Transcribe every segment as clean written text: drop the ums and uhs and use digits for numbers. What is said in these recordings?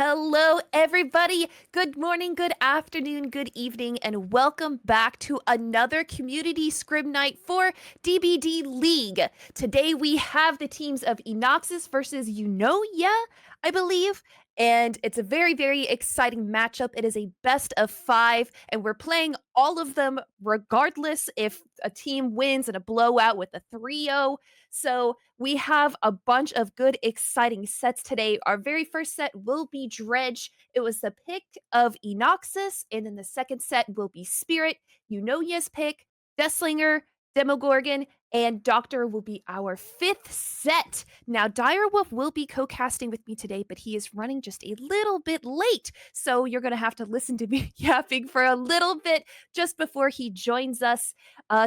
Hello, everybody. Good morning, good afternoon, good evening, and welcome back to another community scrim night for DBDLeague. Today we have the teams of Enoxis versus Eunoia, I believe, and it's a very, very exciting matchup. It is a best of 5, and we're playing all of them regardless if a team wins in a blowout with a 3-0. So we have a bunch of good, exciting sets today. Our very first set will be Dredge. It was the pick of Enoxis, and then the second set will be Spirit. Eunoia's pick, Deathslinger, Demogorgon, and Doctor will be our fifth set. Now, Direwolf will be co-casting with me today, but he is running just a little bit late. So you're going to have to listen to me yapping for a little bit just before he joins us.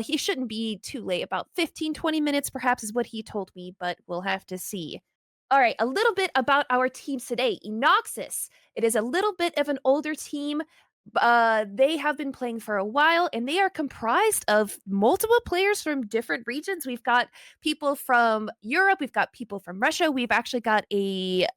He shouldn't be too late, about 15, 20 minutes perhaps is what he told me, but we'll have to see. All right, a little bit about our teams today. Enoxis, it is a little bit of an older team. They have been playing for a while, and they are comprised of multiple players from different regions. We've got people from Europe, we've got people from Russia, we've actually got a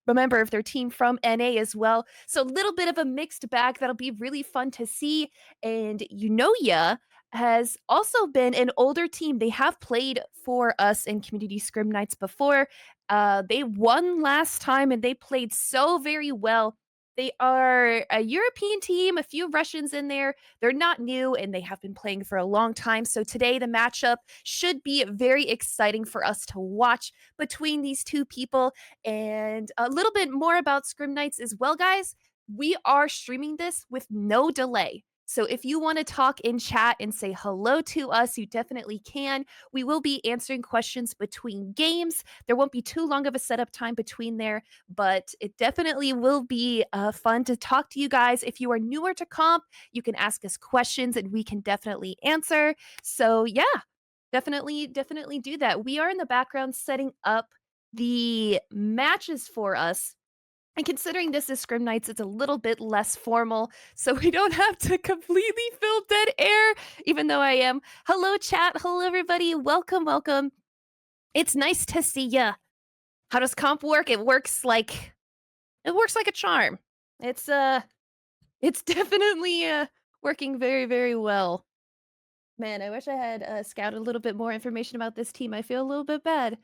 member of their team from NA as well. So a little bit of a mixed bag that'll be really fun to see. And Eunoia has also been an older team. They have played for us in community scrim nights before. They won last time and they played so very well. They are a European team, a few Russians in there. They're not new and they have been playing for a long time. So today the matchup should be very exciting for us to watch between these two people. And a little bit more about Scrim Nights as well, guys. We are streaming this with no delay. So if you want to talk in chat and say hello to us, you definitely can. We will be answering questions between games. There won't be too long of a setup time between there, but it definitely will be fun to talk to you guys. If you are newer to comp, you can ask us questions and we can definitely answer. So yeah, definitely do that. We are in the background setting up the matches for us. And considering this is Scrim Nights, it's a little bit less formal, so we don't have to completely fill dead air, even though I am. Hello, chat. Hello, everybody. Welcome, welcome. It's nice to see ya. How does comp work? It works like a charm. It's definitely working very, very well. Man, I wish I had scouted a little bit more information about this team. I feel a little bit bad,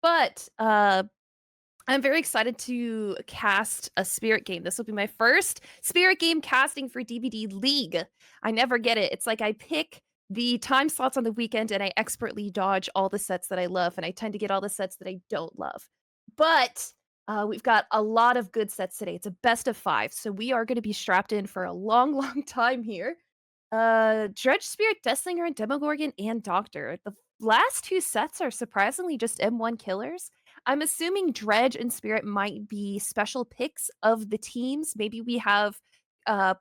but I'm very excited to cast a Spirit game. This will be my first Spirit game casting for DBDLeague. I never get it. It's like I pick the time slots on the weekend and I expertly dodge all the sets that I love, and I tend to get all the sets that I don't love. But we've got a lot of good sets today. It's a best of 5, so we are going to be strapped in for a long, long time here. Dredge, Spirit, Deathslinger, and Demogorgon, and Doctor. The last 2 sets are surprisingly just M1 killers. I'm assuming Dredge and Spirit might be special picks of the teams. Maybe we have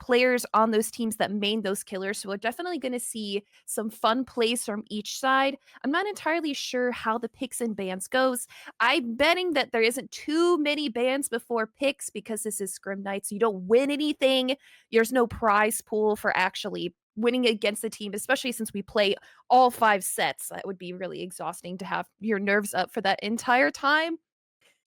players on those teams that main those killers. So we're definitely going to see some fun plays from each side. I'm not entirely sure how the picks and bans goes. I'm betting that there isn't too many bans before picks because this is Scrim Night, so you don't win anything. There's no prize pool for actually winning against the team, especially since we play all 5 sets. That would be really exhausting to have your nerves up for that entire time.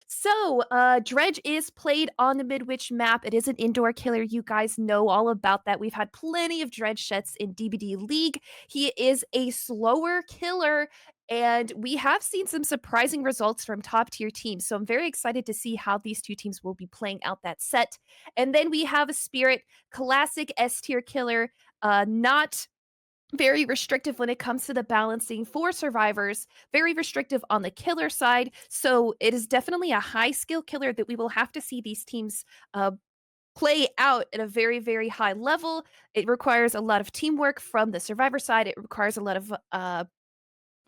So, Dredge is played on the Midwich map. It is an indoor killer. You guys know all about that. We've had plenty of Dredge sets in DBDLeague. He is a slower killer, and we have seen some surprising results from top tier teams. So I'm very excited to see how these two teams will be playing out that set. And then we have a Spirit, classic S tier killer, not very restrictive when it comes to the balancing for survivors, very restrictive on the killer side. So it is definitely a high skill killer that we will have to see these teams play out at a very, very high level. It requires a lot of teamwork from the survivor side. It requires a lot of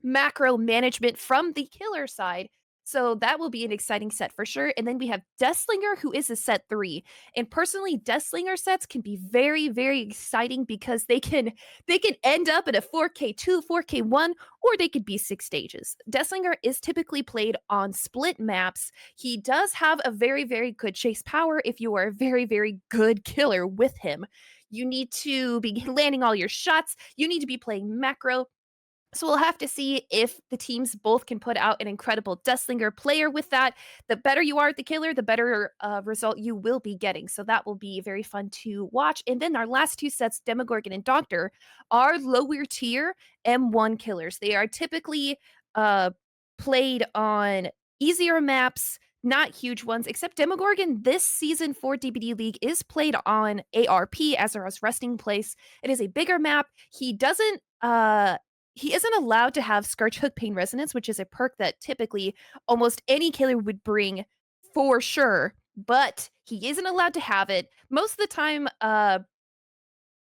macro management from the killer side. So that will be an exciting set for sure. And then we have Deathslinger, who is a set 3. And personally, Deathslinger sets can be very, very exciting because they can end up in a 4K2, 4K1, or they could be 6 stages. Deathslinger is typically played on split maps. He does have a very, very good chase power if you are a very, very good killer with him. You need to be landing all your shots. You need to be playing macro. So we'll have to see if the teams both can put out an incredible Deathslinger player with that. The better you are at the killer, the better result you will be getting. So that will be very fun to watch. And then our last two sets, Demogorgon and Doctor, are lower tier M1 killers. They are typically uh, played on easier maps, not huge ones, except Demogorgon this season for DBD League is played on ARP as our resting place. It is a bigger map. He isn't allowed to have Scorch Hook Pain Resonance, which is a perk that typically almost any killer would bring for sure, but he isn't allowed to have it. Most of the time,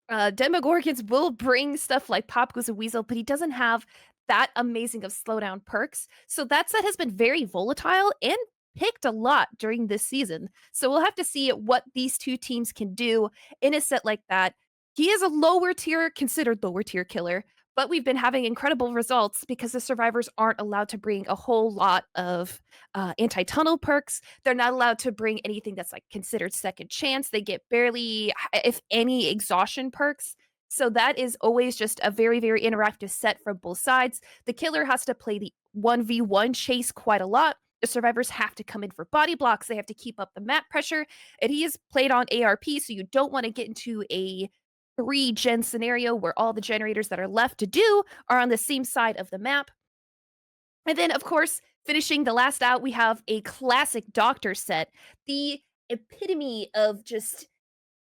Demogorgons will bring stuff like Pop Goes a Weasel, but he doesn't have that amazing of slowdown perks. So that set has been very volatile and picked a lot during this season. So we'll have to see what these two teams can do in a set like that. He is a lower tier, considered lower tier killer, but we've been having incredible results because the survivors aren't allowed to bring a whole lot of anti-tunnel perks. They're not allowed to bring anything that's like considered second chance. They get barely, if any, exhaustion perks. So that is always just a very, very interactive set from both sides. The killer has to play the 1v1 chase quite a lot. The survivors have to come in for body blocks. They have to keep up the map pressure. And he is played on ARP, so you don't want to get into a 3-gen scenario where all the generators that are left to do are on the same side of the map. And then, of course, finishing the last out, we have a classic Doctor set, the epitome of just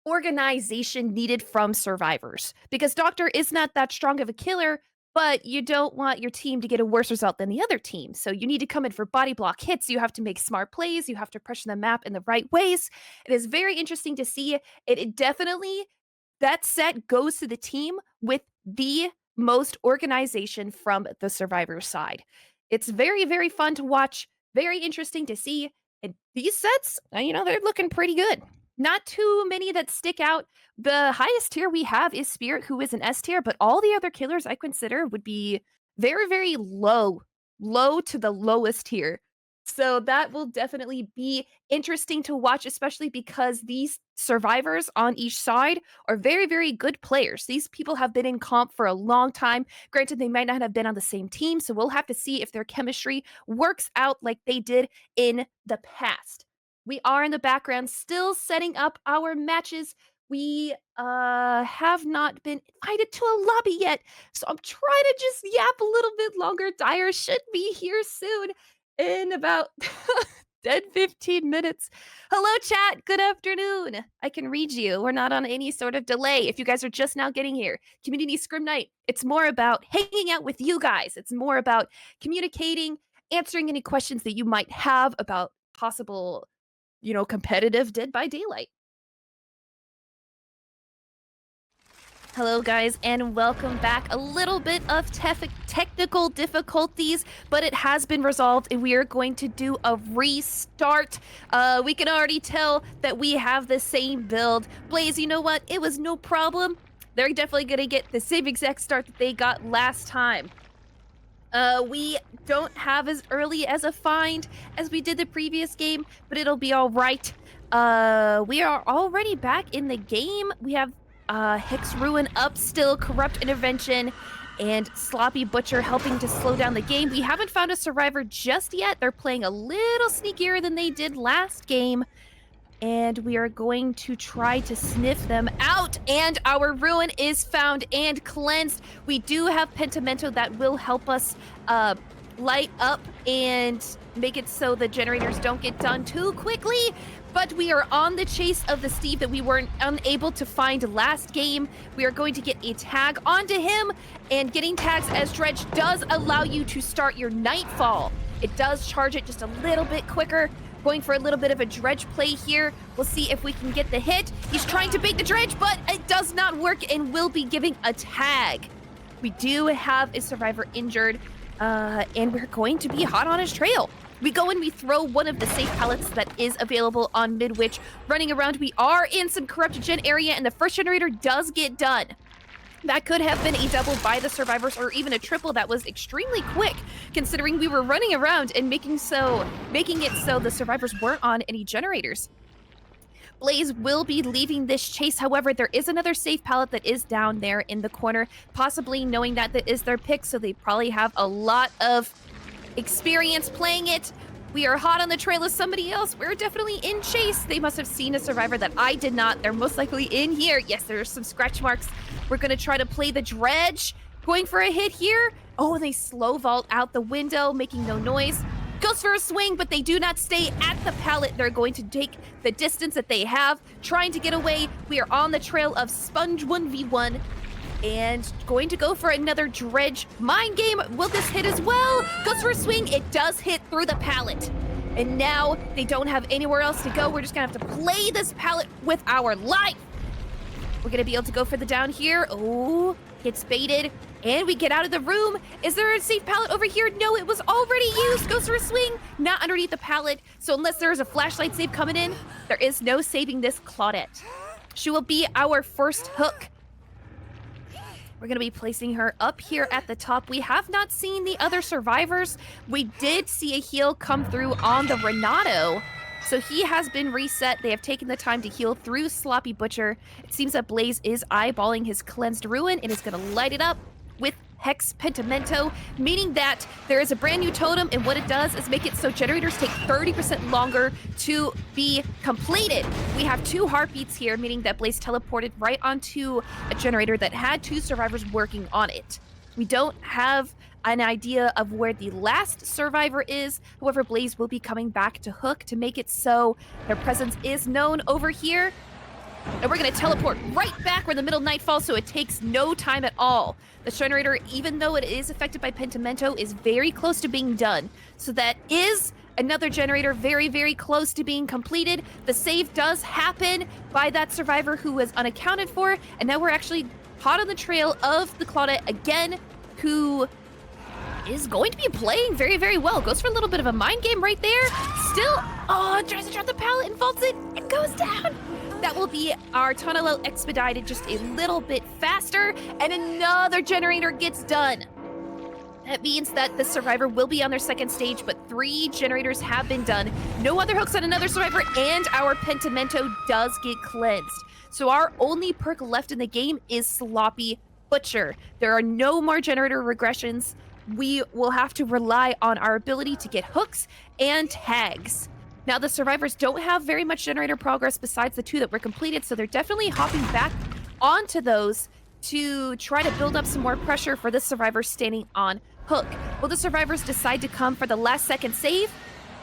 organization needed from survivors. Because Doctor is not that strong of a killer, but you don't want your team to get a worse result than the other team. So you need to come in for body block hits. You have to make smart plays. You have to pressure the map in the right ways. It is very interesting to see. It definitely, that set goes to the team with the most organization from the survivor side. It's very, very fun to watch, very interesting to see. And these sets, they're looking pretty good. Not too many that stick out. The highest tier we have is Spirit, who is an S tier, but all the other killers I consider would be very, very low to the lowest tier. So that will definitely be interesting to watch, especially because these survivors on each side are very, very good players. These people have been in comp for a long time. Granted, they might not have been on the same team, so we'll have to see if their chemistry works out like they did in the past. We are in the background still setting up our matches. We have not been invited to a lobby yet, so I'm trying to just yap a little bit longer. Dyer should be here soon in about dead 15 minutes. Hello, chat. Good afternoon. I can read you. We're not on any sort of delay. If you guys are just now getting here, Community Scrim Night, it's more about hanging out with you guys. It's more about communicating, answering any questions that you might have about possible, competitive Dead by Daylight. Hello, guys, and welcome back. A little bit of technical difficulties, but it has been resolved, and we are going to do a restart. We can already tell that we have the same build. Blaze, you know what? It was no problem. They're definitely going to get the same exact start that they got last time. We don't have as early as a find as we did the previous game, but it'll be all right. We are already back in the game. We have Hicks Ruin up still, Corrupt Intervention, and Sloppy Butcher helping to slow down the game. We haven't found a survivor just yet. They're playing a little sneakier than they did last game, and we are going to try to sniff them out, and our Ruin is found and cleansed. We do have Pentimento that will help us light up and make it so the generators don't get done too quickly. But we are on the chase of the Steve that we weren't unable to find last game. We are going to get a tag onto him, and getting tags as Dredge does allow you to start your Nightfall. It does charge it just a little bit quicker. Going for a little bit of a Dredge play here. We'll see if we can get the hit. He's trying to bait the Dredge, but it does not work and will be giving a tag. We do have a survivor injured, and we're going to be hot on his trail. We go and we throw one of the safe pallets that is available on Midwich. Running around, we are in some corrupted gen area, and the first generator does get done. That could have been a double by the survivors, or even a triple that was extremely quick, considering we were running around and making it so the survivors weren't on any generators. Blaze will be leaving this chase. However, there is another safe pallet that is down there in the corner, possibly knowing that that is their pick, so they probably have a lot of experience playing it. We are hot on the trail of somebody else. We're definitely in chase. They must have seen a survivor that I did not. They're most likely in here. Yes, there are some scratch marks. We're going to try to play the dredge. Going for a hit here. Oh, they slow vault out the window, making no noise. Goes for a swing, but they do not stay at the pallet. They're going to take the distance that they have, trying to get away. We are on the trail of Sponge 1v1 and going to go for another dredge mind game. Will this hit as well? Goes for a swing. It does hit through the pallet. And now they don't have anywhere else to go. We're just gonna have to play this pallet with our life. We're gonna be able to go for the down here. Oh, gets baited. And we get out of the room. Is there a safe pallet over here? No, it was already used. Goes for a swing. Not underneath the pallet. So unless there is a flashlight save coming in, there is no saving this Claudette. She will be our first hook. We're going to be placing her up here at the top. We have not seen the other survivors. We did see a heal come through on the Renato. So he has been reset. They have taken the time to heal through Sloppy Butcher. It seems that Blaze is eyeballing his cleansed ruin and is going to light it up with Hex Pentimento, meaning that there is a brand new totem, and what it does is make it so generators take 30% longer to be completed. We have 2 heartbeats here, meaning that Blaze teleported right onto a generator that had 2 survivors working on it. We don't have an idea of where the last survivor is. However, Blaze will be coming back to hook to make it so their presence is known over here. And we're going to teleport right back where the middle night falls, so it takes no time at all. The generator, even though it is affected by Pentimento, is very close to being done. So that is another generator very, very close to being completed. The save does happen by that survivor who was unaccounted for. And now we're actually hot on the trail of the Claudette again, who is going to be playing very, very well. Goes for a little bit of a mind game right there. Still, oh, tries to drop the pallet and vaults it. It goes down. That will be our tunnel out expedited just a little bit faster, and another generator gets done. That means that the survivor will be on their second stage, but 3 generators have been done. No other hooks on another survivor, and our Pentimento does get cleansed. So our only perk left in the game is Sloppy Butcher. There are no more generator regressions. We will have to rely on our ability to get hooks and tags. Now, the survivors don't have very much generator progress besides the 2 that were completed, so they're definitely hopping back onto those to try to build up some more pressure for this survivor standing on hook. Will the survivors decide to come for the last second save?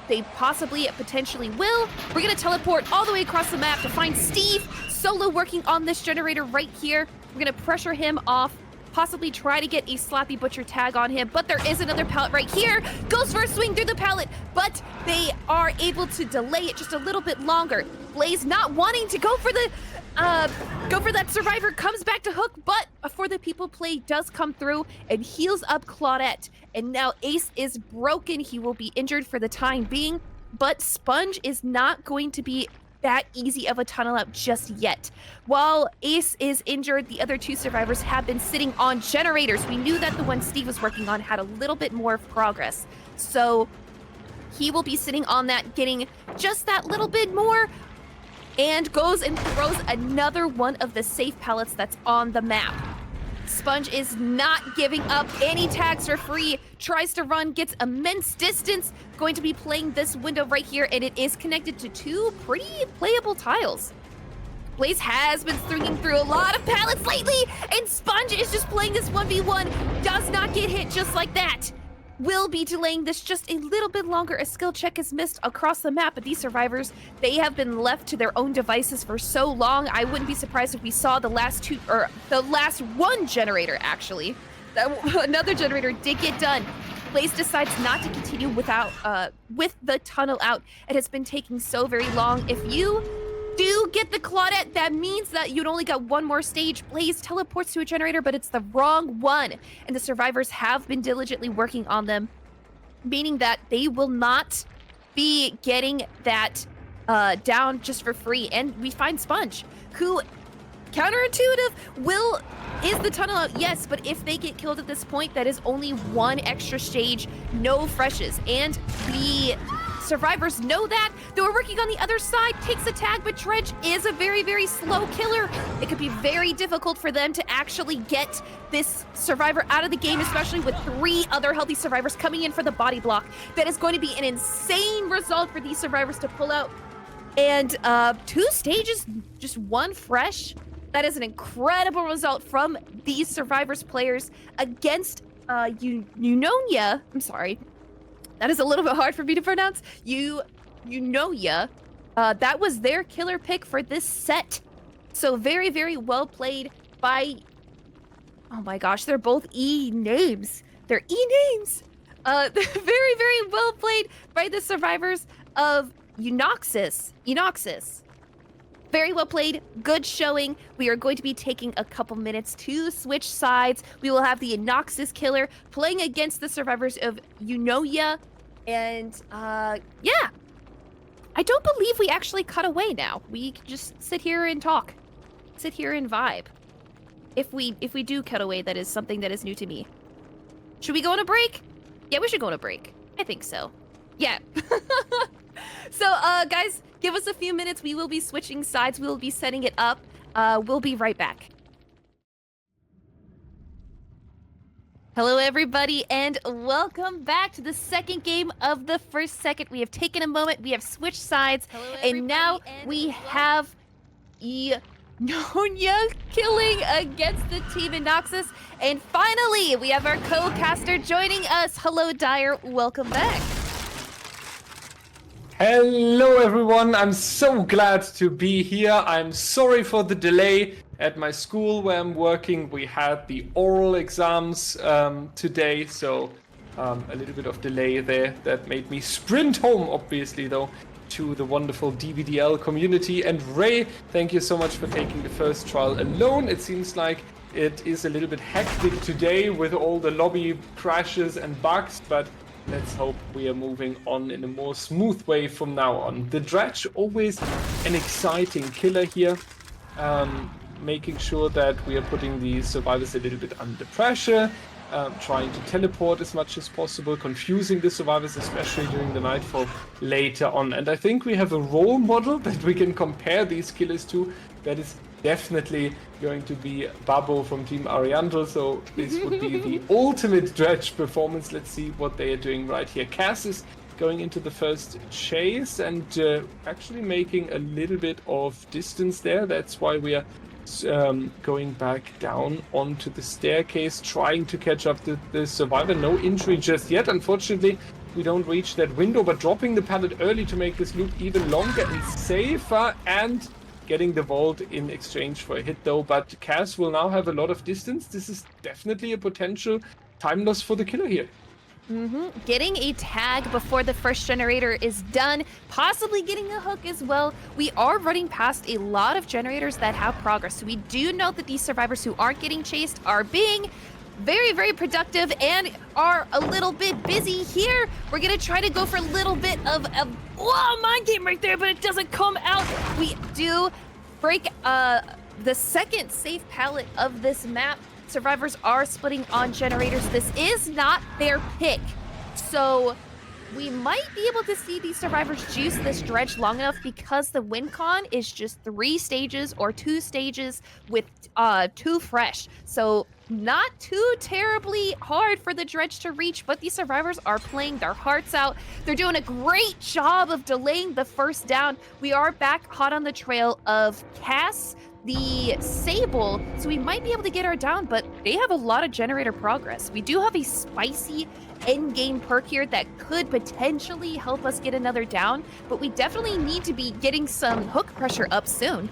They possibly, potentially will. We're going to teleport all the way across the map to find Steve solo working on this generator right here. We're going to pressure him off, possibly try to get a Sloppy Butcher tag on him, but there is another pallet right here. Goes for a swing through the pallet, but they are able to delay it just a little bit longer. Blaze not wanting to go for that survivor, comes back to hook, but For the People play does come through and heals up Claudette. And now Ace is broken. He will be injured for the time being, but Sponge is not going to be that easy of a tunnel out just yet. While Ace is injured, the other 2 survivors have been sitting on generators. We knew that the one Steve was working on had a little bit more progress. So he will be sitting on that, getting just that little bit more, and goes and throws another one of the safe pallets that's on the map. Sponge is not giving up any tags for free, tries to run, gets immense distance, going to be playing this window right here, and it is connected to 2 pretty playable tiles. Blaze has been stringing through a lot of pallets lately, and Sponge is just playing this 1v1, does not get hit just like that. Will be delaying this just a little bit longer. A skill check is missed across the map, but these survivors, they have been left to their own devices for so long. I wouldn't be surprised if we saw the last 2, or the last 1 generator, actually. Another generator did get done. Blaze decides not to continue with the tunnel out. It has been taking so very long. If you do get the Claudette, that means that you'd only got 1 more stage. Blaze teleports to a generator, but it's the wrong one. And the survivors have been diligently working on them, meaning that they will not be getting that down just for free. And we find Sponge, who, counterintuitive, is the tunnel out? Yes, but if they get killed at this point, that is only 1 extra stage, no freshes. And the survivors know that. They were working on the other side, takes a tag, but Dredge is a very, very slow killer. It could be very difficult for them to actually get this survivor out of the game, especially with 3 other healthy survivors coming in for the body block. That is going to be an insane result for these survivors to pull out. And 2 stages, just 1 fresh. That is an incredible result from these survivors players against Eunoia. I'm sorry. That is a little bit hard for me to pronounce. Eunoia. That was their killer pick for this set. So very, very well played by... Oh my gosh, they're both E names. They're E names. Very, very well played by the survivors of Enoxis. Very well played, good showing. We are going to be taking a couple minutes to switch sides. We will have the Enoxis killer playing against the survivors of Eunoia. And, yeah. I don't believe we actually cut away now. We can just sit here and talk. Sit here and vibe. If we do cut away, that is something that is new to me. Should we go on a break? Yeah, we should go on a break. I think so. Yeah. So, guys, give us a few minutes. We will be switching sides. We will be setting it up. We'll be right back. Hello, everybody, and welcome back to the second game of the first second. We have taken a moment. We have switched sides. And now we have Eunoia killing against the team Enoxis. And finally, we have our co-caster joining us. Hello, Dyer. Welcome back. Hello everyone, I'm so glad to be here. I'm sorry for the delay at my school where I'm working. We had the oral exams today, so a little bit of delay there. That made me sprint home, obviously, though, to the wonderful DBDL community. And Ray, thank you so much for taking the first trial alone. It seems like it is a little bit hectic today with all the lobby crashes and bugs, but let's hope we are moving on in a more smooth way from now on. The Dredge, always an exciting killer here. Making sure that we are putting the survivors a little bit under pressure. Trying to teleport as much as possible. Confusing the survivors, especially during the nightfall later on. And I think we have a role model that we can compare these killers to. That is definitely going to be Babo from Team Ariandel, so this would be the ultimate Dredge performance. Let's see what they are doing right here. Cass is going into the first chase and actually making a little bit of distance there. That's why we are going back down onto the staircase, trying to catch up the survivor. No injury just yet, unfortunately. We don't reach that window, but dropping the pallet early to make this loop even longer and safer, and getting the vault in exchange for a hit though. But Cass will now have a lot of distance. This is definitely a potential time loss for the killer here. Getting a tag before the first generator is done, possibly getting a hook as well. We are running past a lot of generators that have progress. So we do know that these survivors who aren't getting chased are being very, very productive and are a little bit busy here. We're gonna try to go for a little bit of a mind game right there, but it doesn't come out. We do break the second safe pallet of this map. Survivors are splitting on generators. This is not their pick. So we might be able to see these survivors juice this Dredge long enough because the win con is just 3 stages or 2 stages with 2 fresh. So not too terribly hard for the Dredge to reach, but these survivors are playing their hearts out. They're doing a great job of delaying the first down. We are back hot on the trail of Cass, the Sable, so we might be able to get her down, but they have a lot of generator progress. We do have a spicy end-game perk here that could potentially help us get another down, but we definitely need to be getting some hook pressure up soon.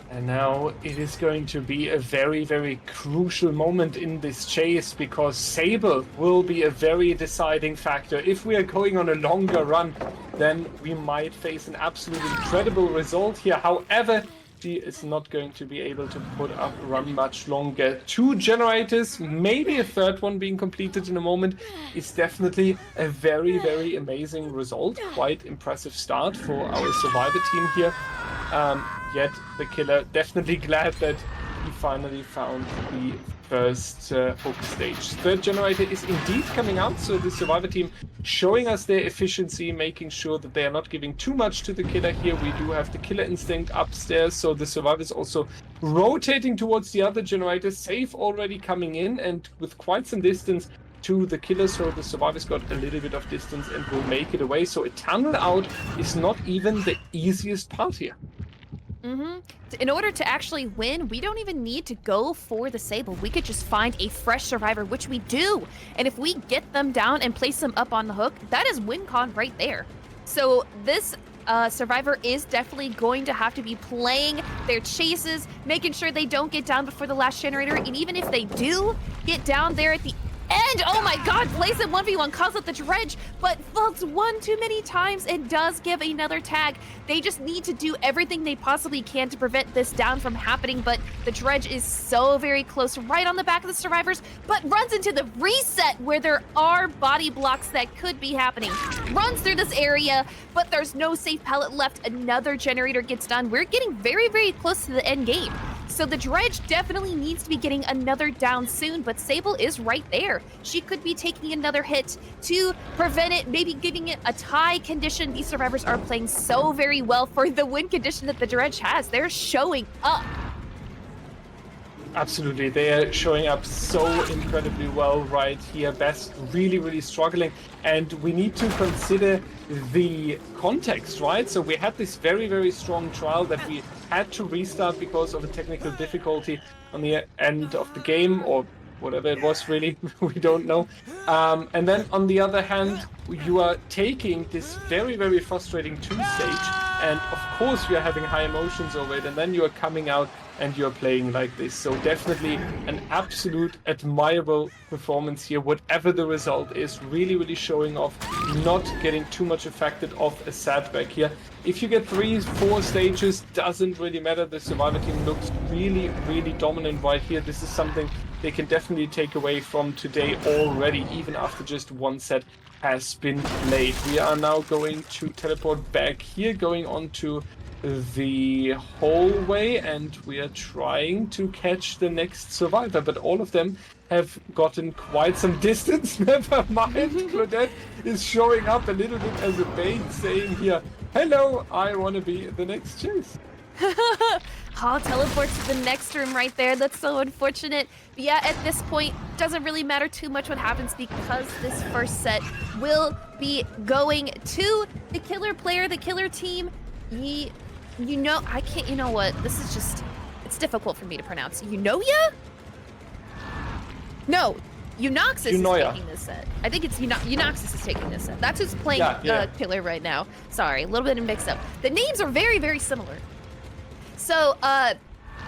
And now it is going to be a very, very crucial moment in this chase, because Sable will be a very deciding factor. If we are going on a longer run, then we might face an absolutely incredible result here. However, she is not going to be able to put up a run much longer. 2 generators, maybe a third one being completed in a moment, is definitely a very, very amazing result. Quite impressive start for our survivor team here. Yet the killer definitely glad that he finally found the first hook stage. Third generator is indeed coming out, so the survivor team showing us their efficiency, making sure that they are not giving too much to the killer here. We do have the killer instinct upstairs, so the survivors also rotating towards the other generator. Safe already coming in, and with quite some distance to the killer, so the survivors got a little bit of distance and will make it away. So a tunnel out is not even the easiest part here. In order to actually win, we don't even need to go for the Sable. We could just find a fresh survivor, which we do. And if we get them down and place them up on the hook, that is win con right there. So this survivor is definitely going to have to be playing their chases, making sure they don't get down before the last generator. And even if they do get down there at the end, oh my god, plays it 1v1, calls out the dredge, but faults one too many times and does give another tag. They just need to do everything they possibly can to prevent this down from happening, but the dredge is so very close, right on the back of the survivors, but runs into the reset where there are body blocks that could be happening. Runs through this area, but there's no safe pellet left. Another generator gets done. We're getting very, very close to the end game. So the dredge definitely needs to be getting another down soon, but Sable is right there. She could be taking another hit to prevent it, maybe giving it a tie condition. These survivors are playing so very well for the win condition that the dredge has. They're showing up. Absolutely, they are showing up so incredibly well right here. Best really, really struggling, and we need to consider the context, right? So we had this very, very strong trial that we had to restart because of a technical difficulty on the end of the game, or whatever it was, really, we don't know. And then on the other hand, you are taking this very, very frustrating 2 stage, and of course you are having high emotions over it, and then you are coming out and you're playing like this. So definitely an absolute admirable performance here, whatever the result is. Really, really showing off, not getting too much affected off a setback here. If you get 3, 4 stages, doesn't really matter. The survivor team looks really, really dominant right here. This is something they can definitely take away from today already, even after just 1 set has been played. We are now going to teleport back here, going on to the hallway, and we are trying to catch the next survivor, but all of them have gotten quite some distance. Never mind, Claudette is showing up a little bit as a bait, saying here, hello, I want to be the next chase. Oh, teleports to the next room right there. That's so unfortunate. But yeah, at this point, doesn't really matter too much what happens because this first set will be going to the killer player, the killer team. You know, I can't, you know what? This is just, it's difficult for me to pronounce. Eunoia? No, Enoxis is taking this set. I think it's Enoxis is taking this set. That's who's playing killer right now. Sorry, a little bit mixed up. The names are very, very similar. So,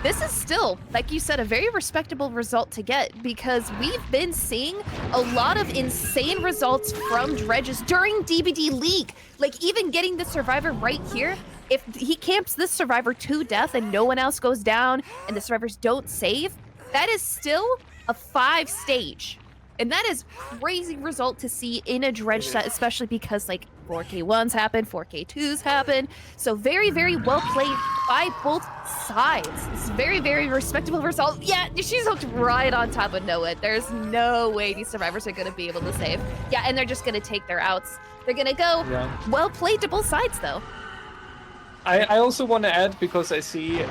this is still, like you said, a very respectable result to get because we've been seeing a lot of insane results from dredges during DBDLeague. Like even getting the survivor right here, if he camps this survivor to death and no one else goes down and the survivors don't save, that is still a 5 stage. And that is crazy result to see in a dredge set, especially because like 4K1s happen, 4K2s happen. So very, very well played by both sides. It's very, very respectable result. Yeah, she's hooked right on top of Noah. There's no way these survivors are gonna be able to save. Yeah, and they're just gonna take their outs. They're gonna go. Yeah. Well played to both sides though. I also want to add, because I see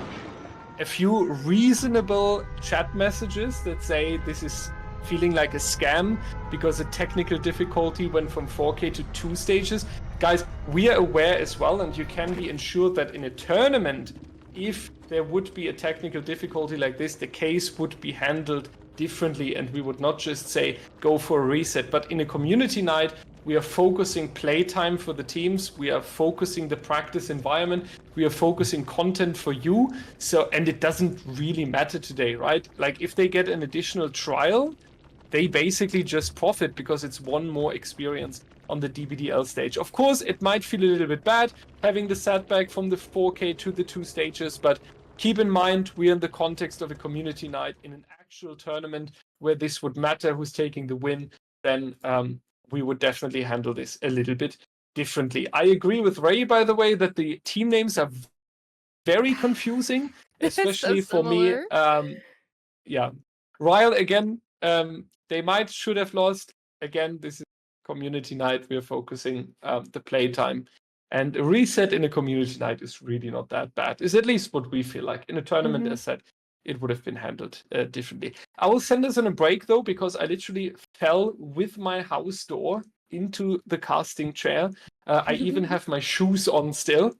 a few reasonable chat messages that say this is feeling like a scam because a technical difficulty went from 4K to 2 stages. Guys, we are aware as well, and you can be ensured that in a tournament, if there would be a technical difficulty like this, the case would be handled differently, and we would not just say go for a reset. But in a community night, we are focusing playtime for the teams, we are focusing the practice environment, we are focusing content for you. So, and it doesn't really matter today, right? Like if they get an additional trial, they basically just profit because it's one more experience on the DBDL stage. Of course, it might feel a little bit bad having the setback from the 4K to the 2 stages, but keep in mind, we're in the context of a community night. In an actual tournament where this would matter, who's taking the win, then we would definitely handle this a little bit differently. I agree with Ray, by the way, that the team names are very confusing. especially So for me. similar. Yeah, Ryle again. They should have lost. Again, this is community night. We're focusing the playtime, and a reset in a community night is really not that bad. Is at least what we feel like. In a tournament, as said, it would have been handled differently. I will send us on a break though, because I literally fell with my house door into the casting chair. I even have my shoes on still.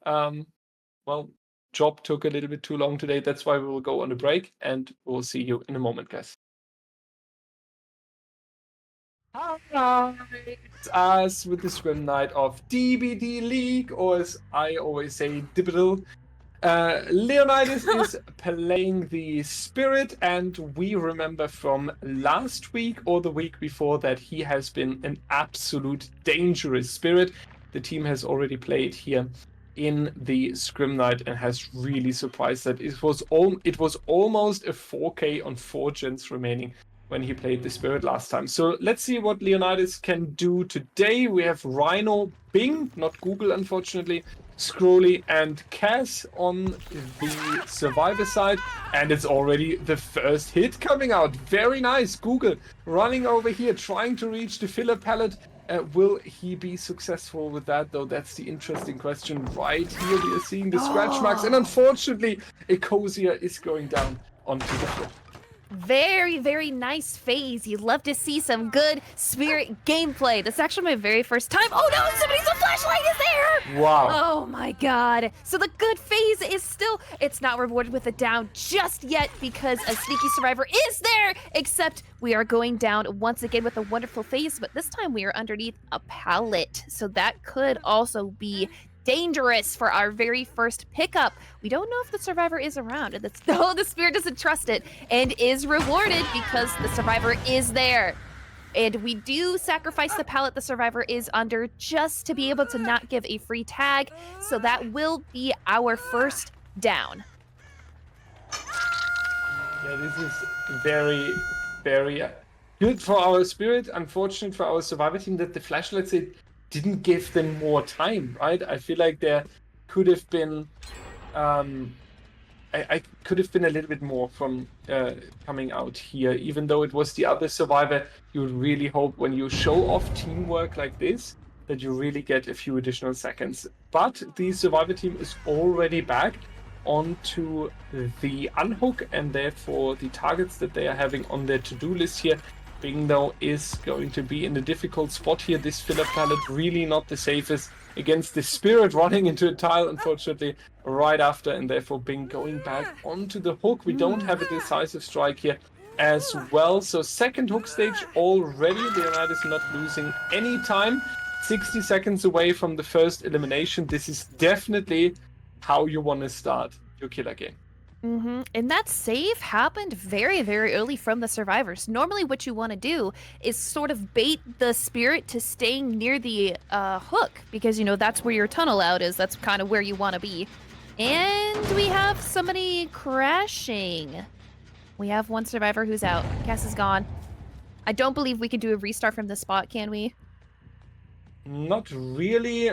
Well, job took a little bit too long today. That's why we will go on a break, and we'll see you in a moment, guys. Hi, it's us with the scrim night of DBDLeague, or as I always say, DBDL. Leonidas is playing the Spirit, and we remember from last week or the week before that he has been an absolute dangerous Spirit. The team has already played here in the Scrim Night and has really surprised that it was almost a 4K on 4 gens remaining when he played the Spirit last time. So let's see what Leonidas can do today. We have Rhino, Bing, not Google unfortunately, Scrolly and Cass on the Survivor side, and it's already the first hit coming out. Very nice. Google running over here, trying to reach the filler pallet. Will he be successful with that, though? That's the interesting question. Right here we are seeing the scratch marks, and unfortunately, Ecosia is going down onto the floor. Very, very nice phase. You'd love to see some good Spirit gameplay. That's actually my very first time. Oh no, somebody's a flashlight is there! Wow. Oh my god. So the good phase is still, it's not rewarded with a down just yet because a sneaky survivor is there, except we are going down once again with a wonderful phase, but this time we are underneath a pallet. So that could also be dangerous for our very first pickup. We don't know if the survivor is around, and the Spirit doesn't trust it and is rewarded because the survivor is there. And we do sacrifice the pallet the survivor is under just to be able to not give a free tag, so that will be our first down. Yeah, this is very, very good for our Spirit. Unfortunate for our survivor team that the flashlights didn't give them more time, right? I feel like there could have been, I could have been a little bit more from coming out here. Even though it was the other survivor, you would really hope when you show off teamwork like this that you really get a few additional seconds. But the survivor team is already back onto the unhook, and therefore the targets that they are having on their to-do list here. Bing, though, is going to be in a difficult spot here. This filler pallet really not the safest against the Spirit running into a tile, unfortunately, right after, and therefore Bing going back onto the hook. We don't have a decisive strike here as well. So second hook stage already. Leonidas not losing any time. 60 seconds away from the first elimination. This is definitely how you want to start your killer game. And that save happened very, very early from the survivors. Normally what you want to do is sort of bait the Spirit to staying near the hook, because, you know, that's where your tunnel out is. That's kind of where you want to be. And we have somebody crashing. We have one survivor who's out. Cass is gone. I don't believe we can do a restart from this spot, can we? Not really.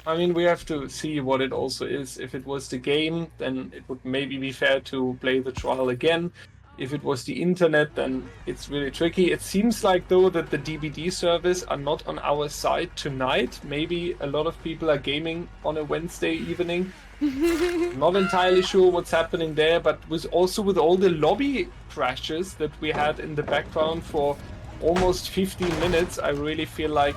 I mean, we have to see what it also is. If it was the game, then it would maybe be fair to play the trial again. If it was the internet, then it's really tricky. It seems like, though, that the DBD servers are not on our side tonight. Maybe a lot of people are gaming on a Wednesday evening. Not entirely sure what's happening there, but with all the lobby crashes that we had in the background for almost 15 minutes, I really feel like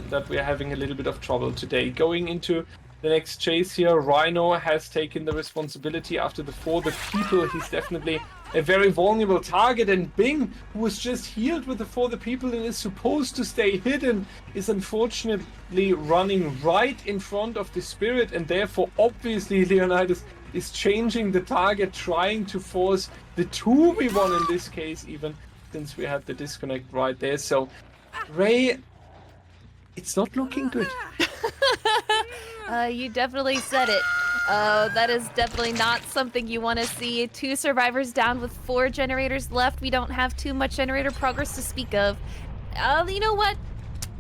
that we're having a little bit of trouble today. Going into the next chase here, Rhino has taken the responsibility after the For the People. He's definitely a very vulnerable target, and Bing, who was just healed with the For the People and is supposed to stay hidden, is unfortunately running right in front of the Spirit, and therefore obviously Leonidas is changing the target, trying to force the 2v1 in this case, even since we had the disconnect right there. So Ray, it's not looking good. You definitely said it. That is definitely not something you want to see. 2 survivors down with 4 generators left. We don't have too much generator progress to speak of. You know what?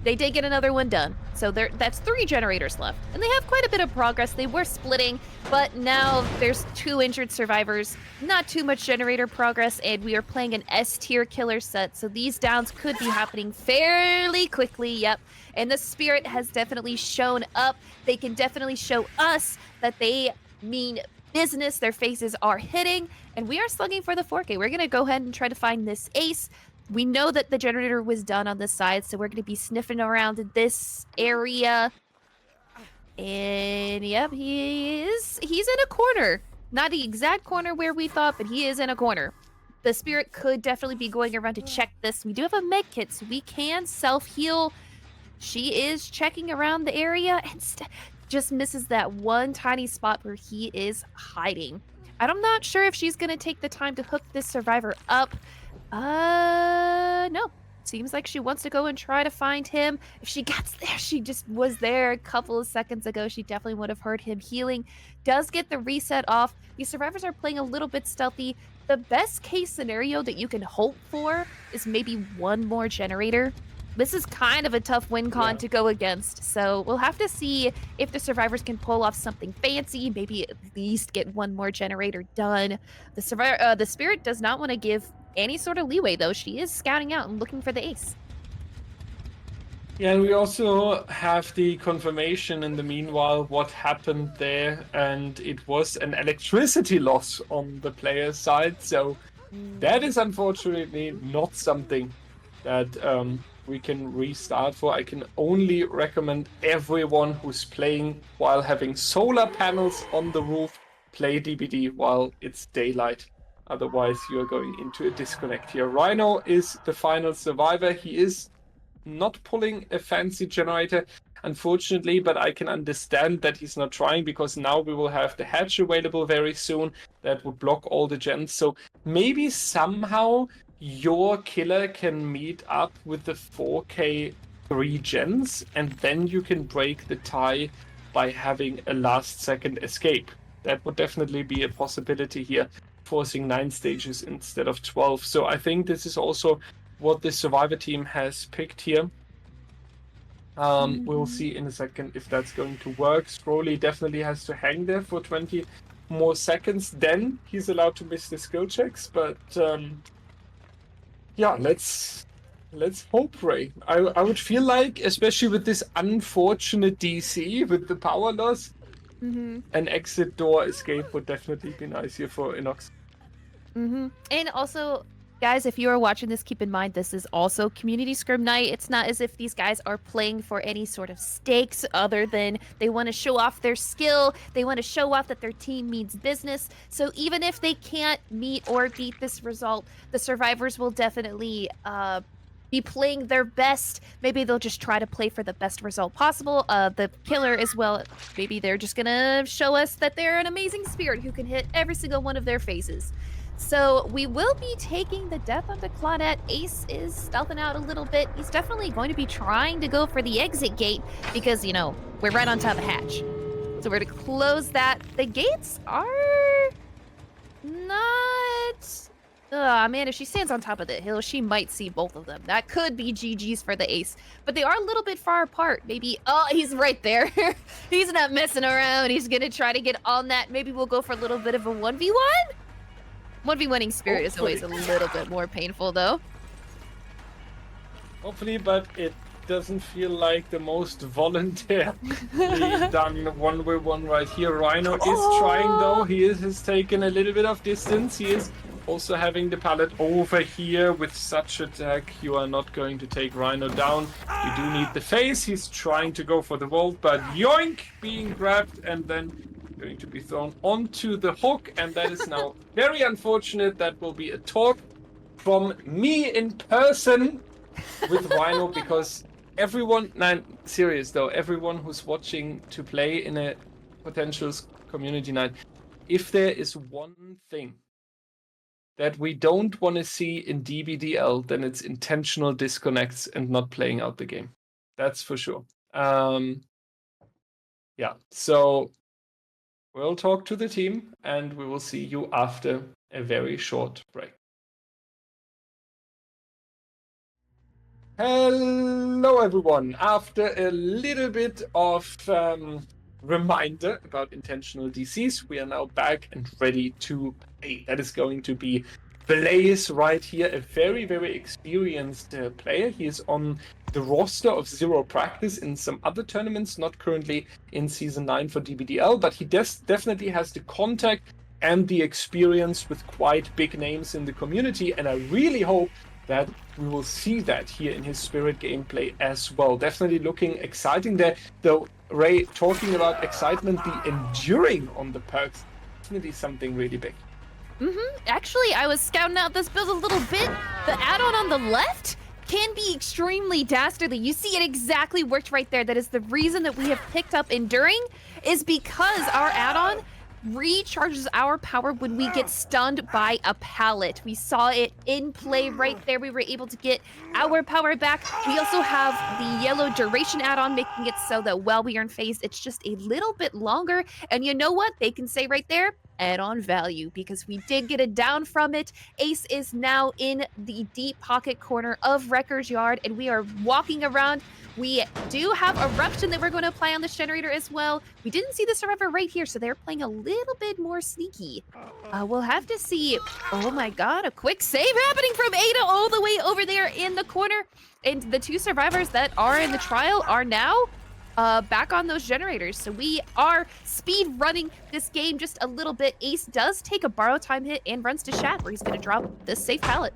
they did get another one done. So that's 3 generators left. And they have quite a bit of progress. They were splitting, but now there's 2 injured survivors. Not too much generator progress, and we are playing an S-tier killer set. So these downs could be happening fairly quickly, yep. And the Spirit has definitely shown up. They can definitely show us that they mean business. Their faces are hitting, and we are slugging for the 4K. We're going to go ahead and try to find this ace. We know that the generator was done on this side, so we're going to be sniffing around this area. And yep, he's in a corner. Not the exact corner where we thought, but he is in a corner. The Spirit could definitely be going around to check this. We do have a med kit, so we can self-heal. She is checking around the area and just misses that one tiny spot where he is hiding. I'm not sure if she's going to take the time to hook this survivor up. No. Seems like she wants to go and try to find him. If she gets there, she just was there a couple of seconds ago. She definitely would have heard him healing. Does get the reset off. These survivors are playing a little bit stealthy. The best case scenario that you can hope for is maybe one more generator. This is kind of a tough win con to go against, so we'll have to see if the survivors can pull off something fancy, maybe at least get one more generator done. The Spirit does not want to give any sort of leeway, though. She is scouting out and looking for the ace. Yeah, and we also have the confirmation in the meanwhile what happened there, and it was an electricity loss on the player's side, so that is unfortunately not something that we can restart for. I can only recommend everyone who's playing while having solar panels on the roof, play DBD while it's daylight. Otherwise, you're going into a disconnect here. Rhino is the final survivor. He is not pulling a fancy generator, unfortunately, but I can understand that he's not trying, because now we will have the hatch available very soon that would block all the gens. So maybe somehow your killer can meet up with the 4K 3 gens, and then you can break the tie by having a last second escape. That would definitely be a possibility here, forcing 9 stages instead of 12. So I think this is also what the survivor team has picked here. We'll see in a second if that's going to work. Scrolly definitely has to hang there for 20 more seconds. Then he's allowed to miss the skill checks, but yeah, let's hope, Ray. I would feel like, especially with this unfortunate DC with the power loss, an exit door escape would definitely be nice here for Enox. And also, guys, if you are watching this, keep in mind this is also Community Scrim Night. It's not as if these guys are playing for any sort of stakes other than they want to show off their skill. They want to show off that their team means business. So even if they can't meet or beat this result, the survivors will definitely be playing their best. Maybe they'll just try to play for the best result possible. The killer as well, maybe they're just going to show us that they're an amazing spirit who can hit every single one of their faces. So we will be taking the death onto Claudette. Ace is stealthing out a little bit. He's definitely going to be trying to go for the exit gate because, you know, we're right on top of hatch. So we're to close that. The gates are not... man, if she stands on top of the hill, she might see both of them. That could be GG's for the ace. But they are a little bit far apart. Maybe... Oh, he's right there. He's not messing around. He's going to try to get on that. Maybe we'll go for a little bit of a 1v1? 1v1ing Spirit is always a little bit more painful, though. Hopefully, but it doesn't feel like the most voluntarily done 1v1 right here. Rhino is trying, though. He has taken a little bit of distance. He is also having the pallet over here. With such attack, you are not going to take Rhino down. You do need the face. He's trying to go for the vault, but yoink! Being grabbed and then going to be thrown onto the hook, and that is now very unfortunate. That will be a talk from me in person with Rhino, because everyone, serious though, everyone who's watching to play in a potential community night, if there is one thing that we don't want to see in DBDL, then it's intentional disconnects and not playing out the game. That's for sure. Yeah, so we'll talk to the team, and we will see you after a very short break. Hello everyone! After a little bit of reminder about intentional DCs, we are now back and ready to play. That is going to be Blaze right here, a very, very experienced player. He is on the roster of Zero Practice in some other tournaments, not currently in Season 9 for DBDL, but he definitely has the contact and the experience with quite big names in the community, and I really hope that we will see that here in his Spirit gameplay as well. Definitely looking exciting there. Though, Ray, talking about excitement, the enduring on the perks, definitely something really big. Actually, I was scouting out this build a little bit. The add-on on the left can be extremely dastardly. You see it exactly worked right there. That is the reason that we have picked up Enduring, is because our add-on recharges our power when we get stunned by a pallet. We saw it in play right there. We were able to get our power back. We also have the yellow duration add-on, making it so that while we are in phase, it's just a little bit longer. And you know what? They can say right there, add-on value, because we did get it down from it. Ace is now in the deep pocket corner of Wrecker's Yard, and we are walking around. We do have Eruption that we're going to apply on this generator as well. We didn't see the Survivor right here, so they're playing a little bit more sneaky. We'll have to see. Oh my god, a quick save happening from Ada all the way over there in the corner. And the two survivors that are in the trial are now back on those generators. So we are speed running this game just a little bit. Ace does take a borrow time hit and runs to Shat, where he's going to drop this safe pallet.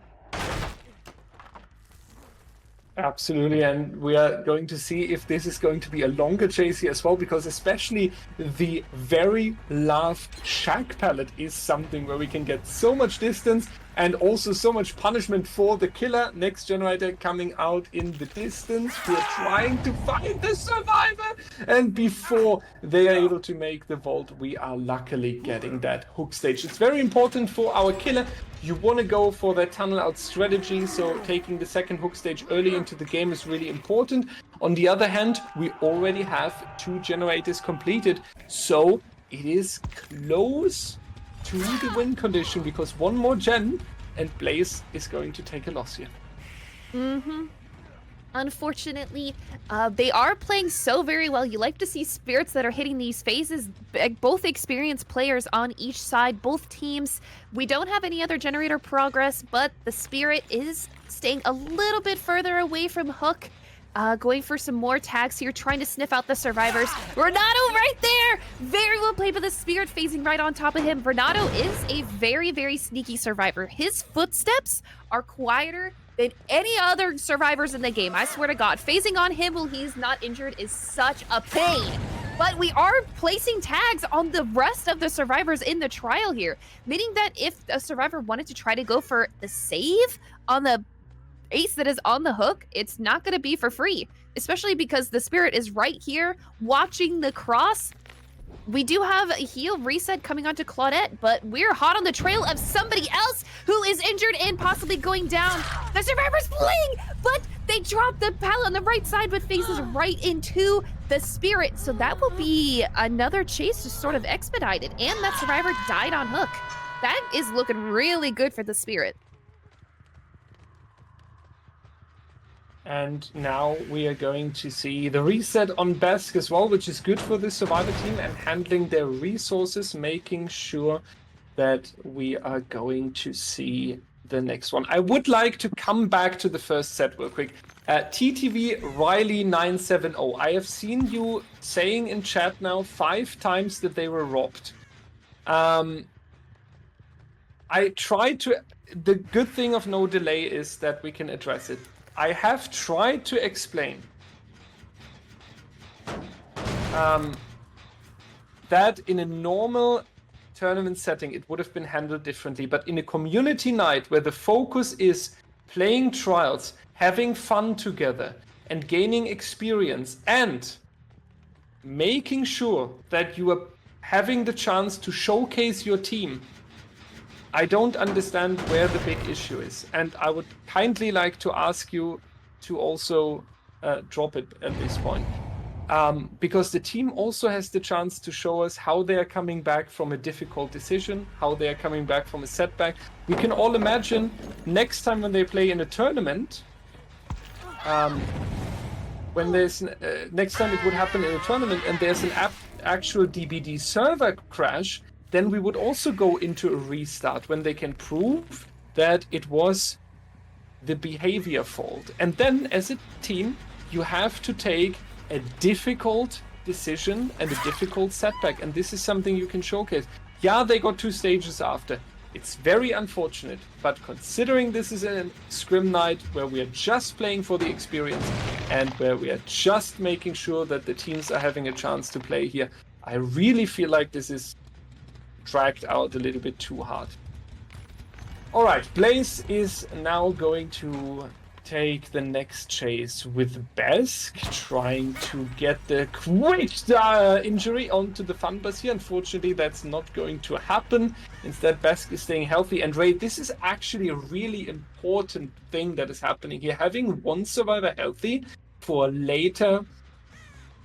Absolutely, and we are going to see if this is going to be a longer chase here as well, because especially the very last shack pallet is something where we can get so much distance and also so much punishment for the killer. Next generator coming out in the distance. We are trying to find the survivor, and before they are able to make the vault, we are luckily getting that hook stage. It's very important for our killer. You want to go for that tunnel out strategy, so taking the second hook stage early into the game is really important. On the other hand, we already have 2 generators completed, so it is close to the win condition, because one more gen and Blaze is going to take a loss here. Unfortunately, they are playing so very well. You like to see spirits that are hitting these phases, both experienced players on each side, both teams. We don't have any other generator progress, but the Spirit is staying a little bit further away from Hook. Going for some more tags here, trying to sniff out the survivors. Renato right there! Very well played by the Spirit, phasing right on top of him. Renato is a very, very sneaky survivor. His footsteps are quieter than any other survivors in the game. I swear to God, phasing on him while he's not injured is such a pain. But we are placing tags on the rest of the survivors in the trial here, meaning that if a survivor wanted to try to go for the save on the Ace that is on the hook, it's not going to be for free, especially because the Spirit is right here watching the cross. We do have a heal reset coming onto Claudette, but we're hot on the trail of somebody else who is injured and possibly going down. The survivor's playing, but they dropped the pallet on the right side, but faces right into the Spirit. So that will be another chase just sort of expedited, and that survivor died on hook. That is looking really good for the Spirit. And now we are going to see the reset on Besk as well, which is good for the Survivor team and handling their resources, making sure that we are going to see the next one. I would like to come back to the first set real quick. TTV Riley 970, I have seen you saying in chat now 5 times that they were robbed. I tried to... The good thing of no delay is that we can address it. I have tried to explain that in a normal tournament setting it would have been handled differently, but in a community night where the focus is playing trials, having fun together, and gaining experience, and making sure that you are having the chance to showcase your team, I don't understand where the big issue is, and I would kindly like to ask you to also drop it at this point. Because the team also has the chance to show us how they are coming back from a difficult decision, how they are coming back from a setback. We can all imagine next time when they play in a tournament, when there's next time it would happen in a tournament and there's an actual DBD server crash, then we would also go into a restart when they can prove that it was the behavior fault. And then as a team, you have to take a difficult decision and a difficult setback. And this is something you can showcase. Yeah, they got 2 stages after. It's very unfortunate, but considering this is a scrim night where we are just playing for the experience and where we are just making sure that the teams are having a chance to play here, I really feel like this is dragged out a little bit too hard. All right, Blaze is now going to take the next chase with Besk, trying to get the quick injury onto the fun bus here. Unfortunately, that's not going to happen. Instead, Besk is staying healthy. And Ray, this is actually a really important thing that is happening here. Having one survivor healthy for later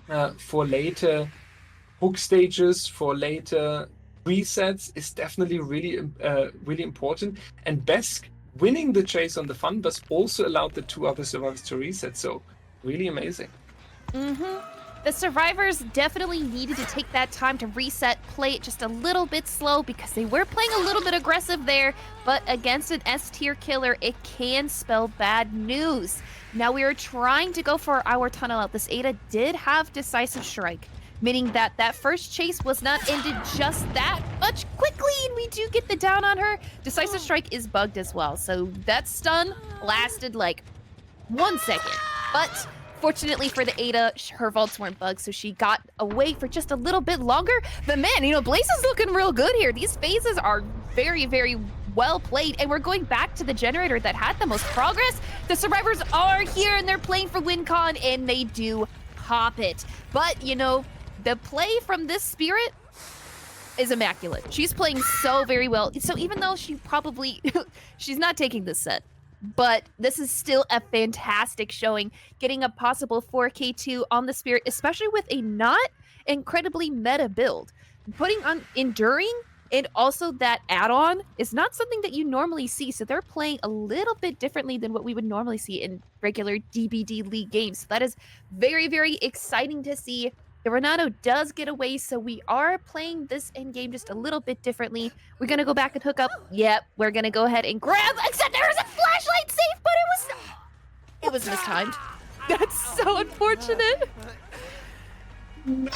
hook stages, for later resets is definitely really important. And Besk winning the chase on the fun bus also allowed the 2 other survivors to reset, so really amazing. The survivors definitely needed to take that time to reset, play it just a little bit slow because they were playing a little bit aggressive there, but against an S-tier killer, it can spell bad news. Now we are trying to go for our tunnel out. This Ada did have decisive strike, meaning that that first chase was not ended just that much quickly, and we do get the down on her. Decisive strike is bugged as well, so that stun lasted like 1 second. But fortunately for the Ada, her vaults weren't bugged, so she got away for just a little bit longer. But man, Blaze is looking real good here. These phases are very, very well played, and we're going back to the generator that had the most progress. The survivors are here, and they're playing for WinCon, and they do pop it. But, the play from this Spirit is immaculate. She's playing so very well. So even though she's not taking this set, but this is still a fantastic showing, getting a possible 4K2 on the Spirit, especially with a not incredibly meta build. Putting on Enduring and also that add-on is not something that you normally see, so they're playing a little bit differently than what we would normally see in regular DBDLeague games. So that is very, very exciting to see. The Renato does get away, so we are playing this endgame just a little bit differently. We're going to go back and hook up. Yep, we're going to go ahead and grab, except there was a flashlight safe, but it was mistimed. That's so unfortunate. No,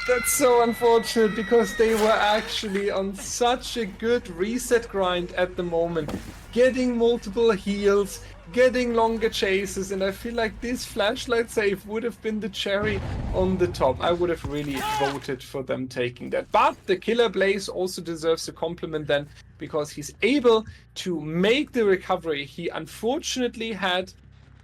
that's so unfortunate because they were actually on such a good reset grind at the moment, getting multiple heals, getting longer chases, and I feel like this flashlight save would have been the cherry on the top. I would have really voted for them taking that. But the killer Blaze also deserves a compliment then, because he's able to make the recovery. He unfortunately had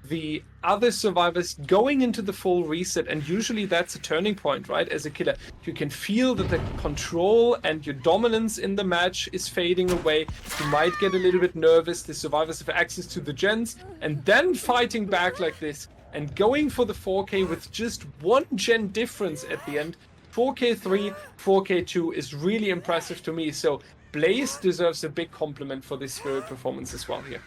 the other survivors going into the full reset, and usually that's a turning point, right? As a killer, you can feel that the control and your dominance in the match is fading away. You might get a little bit nervous. The survivors have access to the gens, and then fighting back like this and going for the 4K with just 1 gen difference at the end. 4K3, 4K2 is really impressive to me. So Blaze deserves a big compliment for this Spirit performance as well here.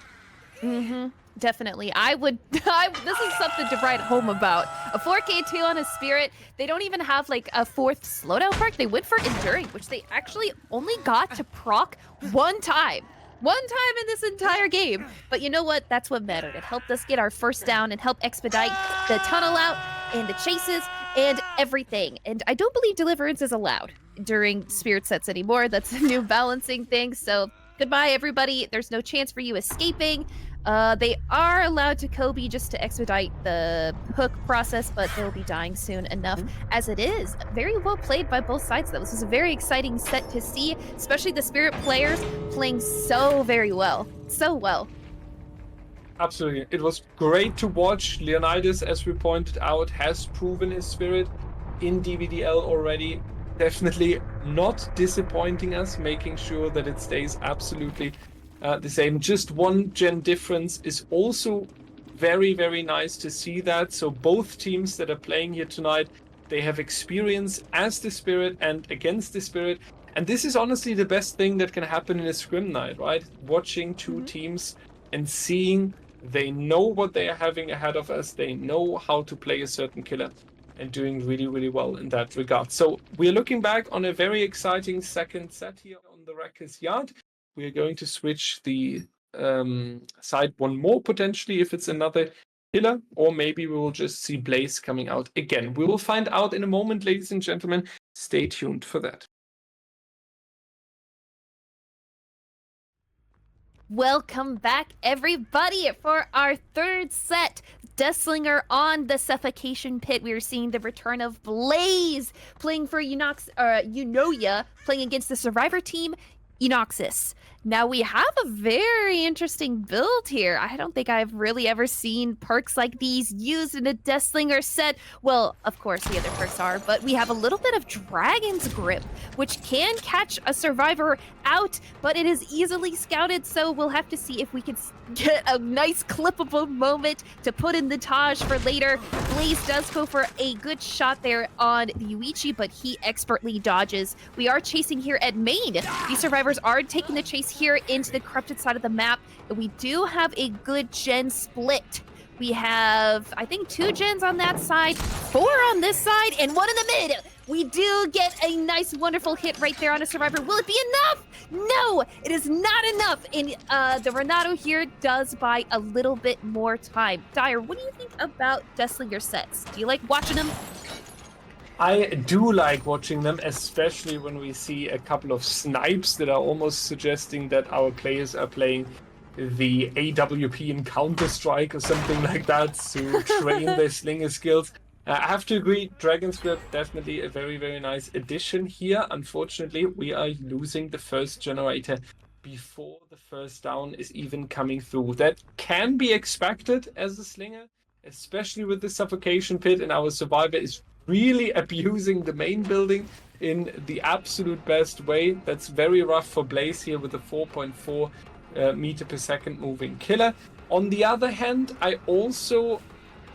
Definitely. This is something to write home about. A 4K2 on a Spirit. They don't even have like a 4th slowdown perk. They went for Enduring, which they actually only got to proc 1 time. 1 time in this entire game. But you know what? That's what mattered. It helped us get our first down and help expedite the tunnel out and the chases and everything. And I don't believe Deliverance is allowed during Spirit sets anymore. That's a new balancing thing. So goodbye, everybody. There's no chance for you escaping. They are allowed to Kobe just to expedite the hook process, but they'll be dying soon enough as it is. Very well played by both sides, though. This is a very exciting set to see, especially the Spirit players playing so very well. So well. Absolutely. It was great to watch. Leonidas, as we pointed out, has proven his Spirit in DBDL already. Definitely not disappointing us, making sure that it stays absolutely the same. Just 1 gen difference is also very, very nice to see that. So both teams that are playing here tonight, they have experience as the Spirit and against the Spirit. And this is honestly the best thing that can happen in a scrim night, right? Watching 2 teams and seeing They know what they are having ahead of us. They know how to play a certain killer and doing really, really well in that regard. So we're looking back on a very exciting second set here on the Wrecker's Yard. We are going to switch the side one more potentially if it's another killer, or maybe we will just see Blaze coming out again. We will find out in a moment, ladies and gentlemen. Stay tuned for that. Welcome back, everybody, for our third set. Deathslinger on the Suffocation Pit. We are seeing the return of Blaze playing for Eunoia, playing against the Survivor team, Enoxis. Now we have a very interesting build here. I don't think I've really ever seen perks like these used in a Deathslinger set. Well, of course the other perks are, but we have a little bit of Dragon's Grip, which can catch a Survivor out, but it is easily scouted, so we'll have to see if we can get a nice clippable moment to put in the Taj for later. Blaze does go for a good shot there on the Yuichi, but he expertly dodges. We are chasing here at main. These Survivors are taking the chase here into the corrupted side of the map, and we do have a good gen split. We have, I think, 2 gens on that side, 4 on this side, and 1 in the mid. We do get a nice, wonderful hit right there on a Survivor. Will it be enough? No, it is not enough. And the Renato here does buy a little bit more time. Dyer, what do you think about Deathslinger sets? Do you like watching them? I do like watching them, especially when we see a couple of snipes that are almost suggesting that our players are playing the AWP in Counter-Strike or something like that to train their slinger skills. I have to agree, Dragon's Grip, definitely a very, very nice addition here. Unfortunately, we are losing the first generator before the first down is even coming through. That can be expected as a slinger, especially with the Suffocation Pit, and our Survivor is really abusing the main building in the absolute best way. That's very rough for Blaze here with a 4.4 meter per second moving killer. On the other hand, I also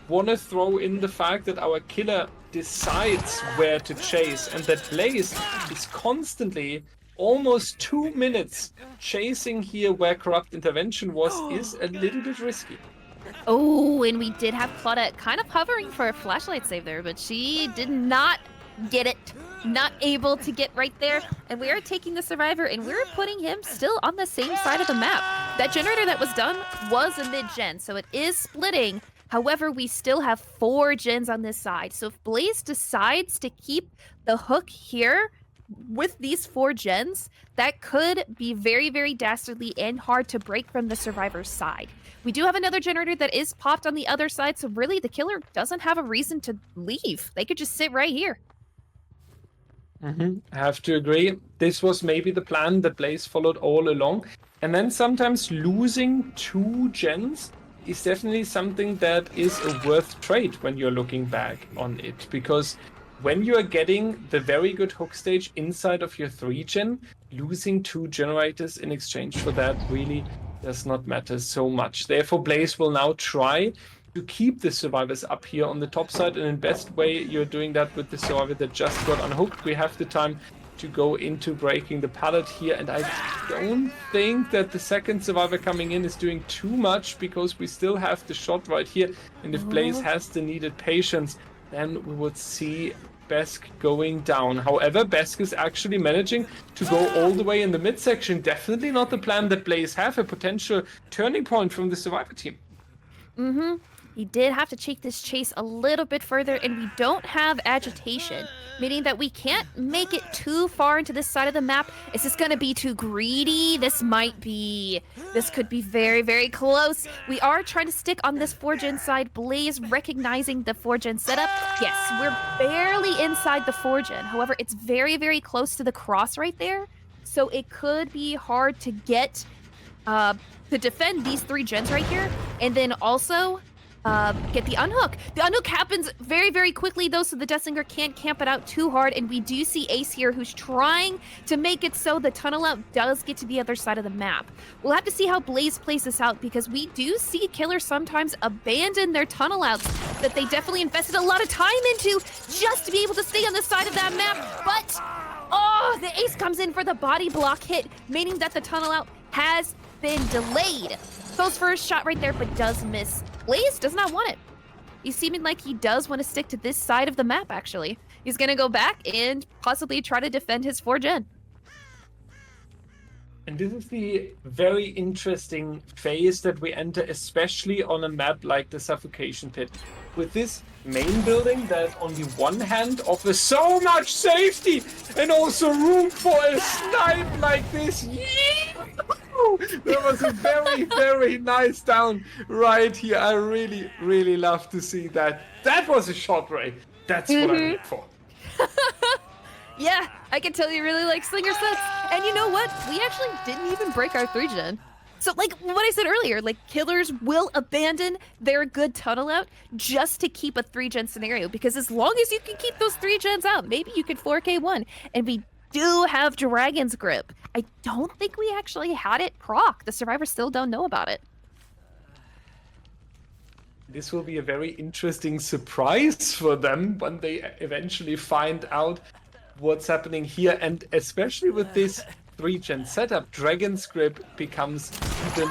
want to throw in the fact that our killer decides where to chase, and that Blaze is constantly almost 2 minutes chasing here where Corrupt Intervention was is a little bit risky. Oh, and we did have Claudette kind of hovering for a flashlight save there, but she did not get it. Not able to get right there. And we are taking the Survivor, and we're putting him still on the same side of the map. That generator that was done was a mid-gen, so it is splitting. However, we still have 4 gens on this side. So if Blaze decides to keep the hook here with these 4 gens, that could be very, very dastardly and hard to break from the Survivor's side. We do have another generator that is popped on the other side, so really the killer doesn't have a reason to leave. They could just sit right here. I have to agree. This was maybe the plan that Blaze followed all along. And then sometimes losing 2 gens is definitely something that is a worth trade when you're looking back on it. Because when you are getting the very good hook stage inside of your 3-gen, losing 2 generators in exchange for that really does not matter so much. Therefore, Blaze will now try to keep the Survivors up here on the top side, and in best way you're doing that with the Survivor that just got unhooked. We have the time to go into breaking the pallet here, and I don't think that the second Survivor coming in is doing too much, because we still have the shot right here, and if Blaze has the needed patience, then we would see Besk going down. However, Besk is actually managing to go all the way in the midsection. Definitely not the plan that Blaze have, a potential turning point from the Survivor team. He did have to take this chase a little bit further, and we don't have agitation, meaning that we can't make it too far into this side of the map. Is this going to be too greedy? This could be very, very close. We are trying to stick on this 4-gen side. Blaze recognizing the 4-gen setup. Yes, we're barely inside the 4-gen. However, it's very, very close to the cross right there. So it could be hard to get, to defend these 3 gens right here. And then also get the unhook. The unhook happens very, very quickly, though, so the Deathslinger can't camp it out too hard, and we do see Ace here, who's trying to make it so the tunnel out does get to the other side of the map. We'll have to see how Blaze plays this out, because we do see killers sometimes abandon their tunnel outs that they definitely invested a lot of time into just to be able to stay on the side of that map, but oh, the Ace comes in for the body block hit, meaning that the tunnel out has been delayed. Goes for a shot right there, but does miss. Blaze does not want it. He's seeming like he does want to stick to this side of the map, actually. He's going to go back and possibly try to defend his 4-gen. And this is the very interesting phase that we enter, especially on a map like the Suffocation Pit. With this main building that on the one hand offers so much safety and also room for a snipe like this. That was a very, very nice down right here. I really, really love to see that. That was a shot, Ray. That's what I'm here for. Yeah, I can tell you really like Slinger sets. And you know what? We actually didn't even break our 3-gen. So like what I said earlier, like killers will abandon their good tunnel out just to keep a 3-gen scenario. Because as long as you can keep those 3-gens out, maybe you could 4K1. And we do have Dragon's Grip. I don't think we actually had it proc. The survivors still don't know about it. This will be a very interesting surprise for them when they eventually find out what's happening here, and especially with this 3-gen setup, Dragon's Grip becomes even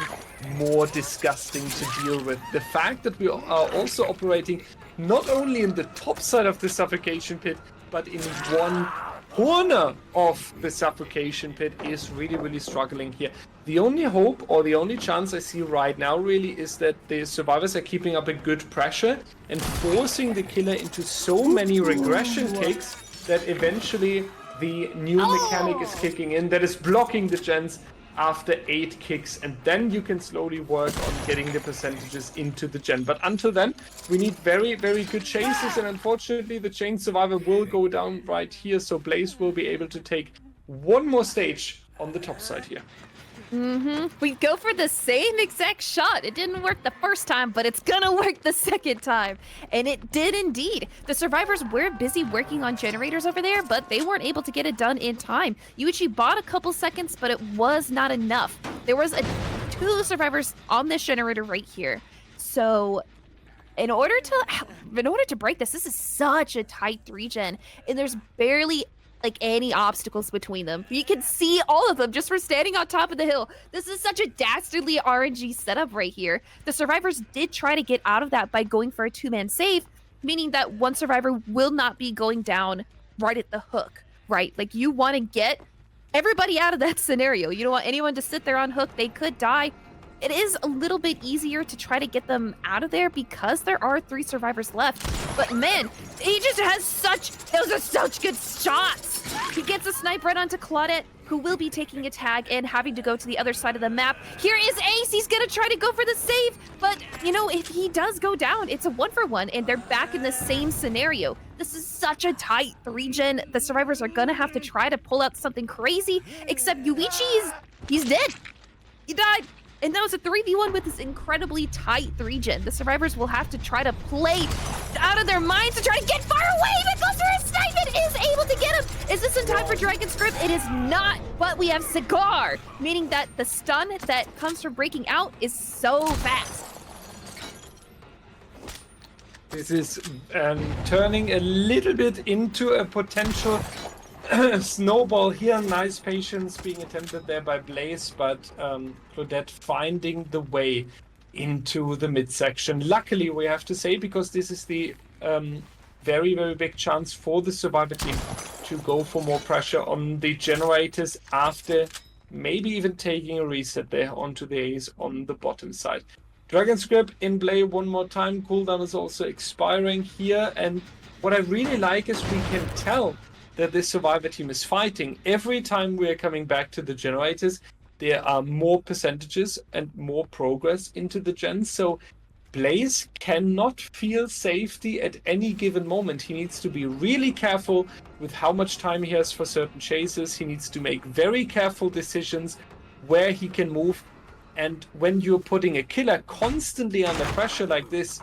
more disgusting to deal with. The fact that we are also operating not only in the top side of the Suffocation Pit, but in one corner of the Suffocation Pit is really, really struggling here. The only hope or the only chance I see right now really is that the survivors are keeping up a good pressure and forcing the killer into so many regression kicks that eventually the new mechanic is kicking in that is blocking the gens after 8 kicks, and then you can slowly work on getting the percentages into the gen. But until then, we need very, very good chases, and unfortunately the chain survivor will go down right here, so Blaze will be able to take one more stage on the top side here. We go for the same exact shot. It didn't work the first time, but it's gonna work the second time. And it did indeed. The survivors were busy working on generators over there, but they weren't able to get it done in time. Yuichi bought a couple seconds, but it was not enough. There was 2 survivors on this generator right here. So in order to break this is such a tight 3-gen, and there's barely like any obstacles between them. You can see all of them just for standing on top of the hill. This is such a dastardly RNG setup right here. The survivors did try to get out of that by going for a 2-man save, meaning that one survivor will not be going down right at the hook, right? Like you want to get everybody out of that scenario. You don't want anyone to sit there on hook. They could die. It is a little bit easier to try to get them out of there because there are 3 survivors left. But man, he just has those are such good shots. He gets a snipe right onto Claudette, who will be taking a tag and having to go to the other side of the map. Here is Ace. He's gonna try to go for the save, but you know, if he does go down, it's a 1-for-1 and they're back in the same scenario. This is such a tight 3-gen. The survivors are gonna have to try to pull out something crazy, except Yuichi he's dead. He died. And that was a 3v1 with this incredibly tight 3-gen. The survivors will have to try to play out of their minds to try to get far away. But goes for a snipe and is able to get him. Is this in time for Dragon's Grip? It is not, but we have Cigar, meaning that the stun that comes from breaking out is so fast. This is turning a little bit into a potential snowball here. Nice patience being attempted there by Blaze, but Claudette finding the way into the midsection. Luckily, we have to say, because this is the very, very big chance for the survivor team to go for more pressure on the generators after maybe even taking a reset there onto the Ace on the bottom side. Dragon's Grip in play one more time. Cooldown is also expiring here, and what I really like is we can tell that this survivor team is fighting. Every time we are coming back to the generators, there are more percentages and more progress into the gens. So Blaze cannot feel safety at any given moment. He needs to be really careful with how much time he has for certain chases. He needs to make very careful decisions where he can move. And when you're putting a killer constantly under pressure like this,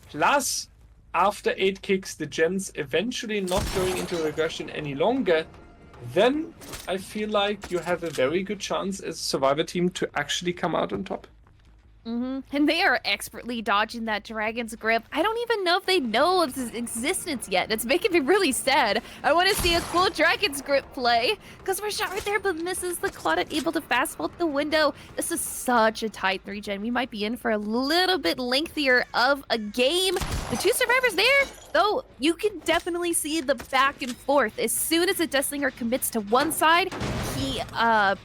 plus after 8 kicks, the gens eventually not going into regression any longer, then I feel like you have a very good chance as a survivor team to actually come out on top. And they are expertly dodging that dragon's grip. I don't even know if they know of its existence yet. It's making me really sad. I want to see a cool dragon's grip play. Because we're shot right there, but misses the Claudette, able to fast vault the window. This is such a tight 3-gen. We might be in for a little bit lengthier of a game. The two survivors there, though, you can definitely see the back and forth. As soon as the Deathslinger commits to one side, he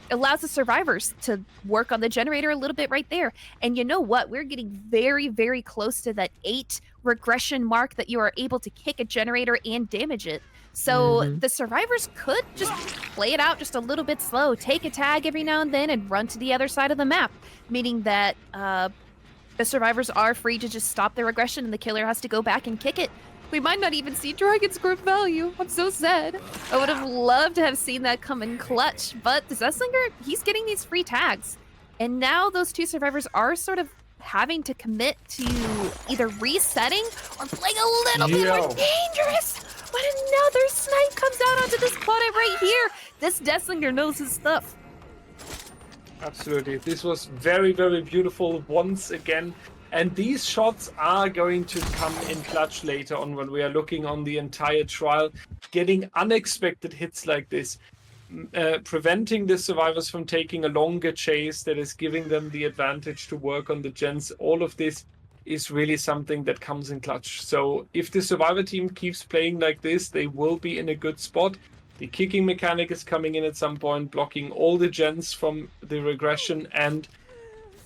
allows the survivors to work on the generator a little bit right there. And you know what? We're getting very, very close to that 8 regression mark that you are able to kick a generator and damage it. So the survivors could just play it out just a little bit slow, take a tag every now and then, and run to the other side of the map, meaning that the survivors are free to just stop their regression and the killer has to go back and kick it. We might not even see Dragon's Grip value. I'm so sad. I would have loved to have seen that come in clutch, but the Deathslinger, he's getting these free tags. And now those two survivors are sort of having to commit to either resetting or playing a little bit more dangerous. When another snipe comes out onto this Claudette right here, this Deathslinger knows his stuff. Absolutely. This was very, very beautiful once again. And these shots are going to come in clutch later on when we are looking on the entire trial. Getting unexpected hits like this, preventing the survivors from taking a longer chase that is giving them the advantage to work on the gens. All of this is really something that comes in clutch. So if the survivor team keeps playing like this, they will be in a good spot. The kicking mechanic is coming in at some point, blocking all the gens from the regression. And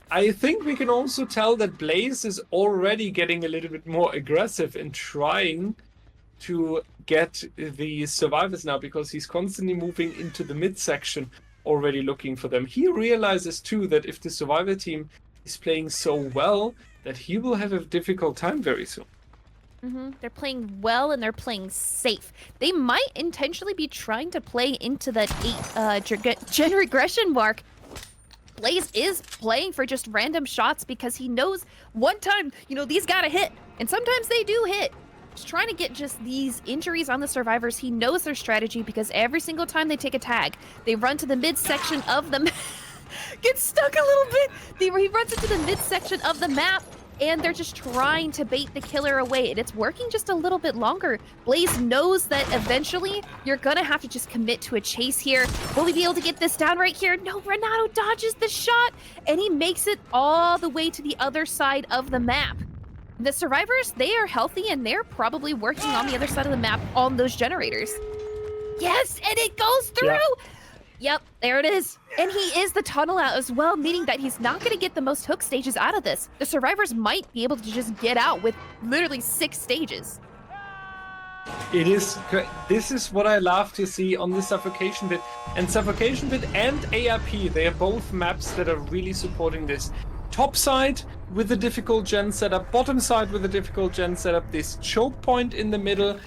I think we can also tell that Blaze is already getting a little bit more aggressive in trying to get the survivors now, because he's constantly moving into the midsection, already looking for them. He realizes too that if the survivor team is playing so well, that he will have a difficult time very soon. They're playing well and they're playing safe. They might intentionally be trying to play into that 8 gen regression mark. Blaze is playing for just random shots because he knows one time, these gotta hit. And sometimes they do hit. He's trying to get just these injuries on the survivors. He knows their strategy because every single time they take a tag, they run to the midsection of the get stuck a little bit. He runs into the midsection of the map, and they're just trying to bait the killer away, and it's working just a little bit longer. Blaze knows that eventually you're gonna have to just commit to a chase here. Will he be able to get this down right here? No, Renato dodges the shot, and he makes it all the way to the other side of the map. The survivors, they are healthy, and they're probably working on the other side of the map on those generators. Yes, and it goes through! Yeah. Yep, there it is. And he is the tunnel out as well, meaning that he's not going to get the most hook stages out of this. The survivors might be able to just get out with literally 6 stages. It is. This is what I love to see on the Suffocation Pit. And Suffocation Pit and ARP, they are both maps that are really supporting this. Top side with the difficult gen setup, bottom side with the difficult gen setup, this choke point in the middle.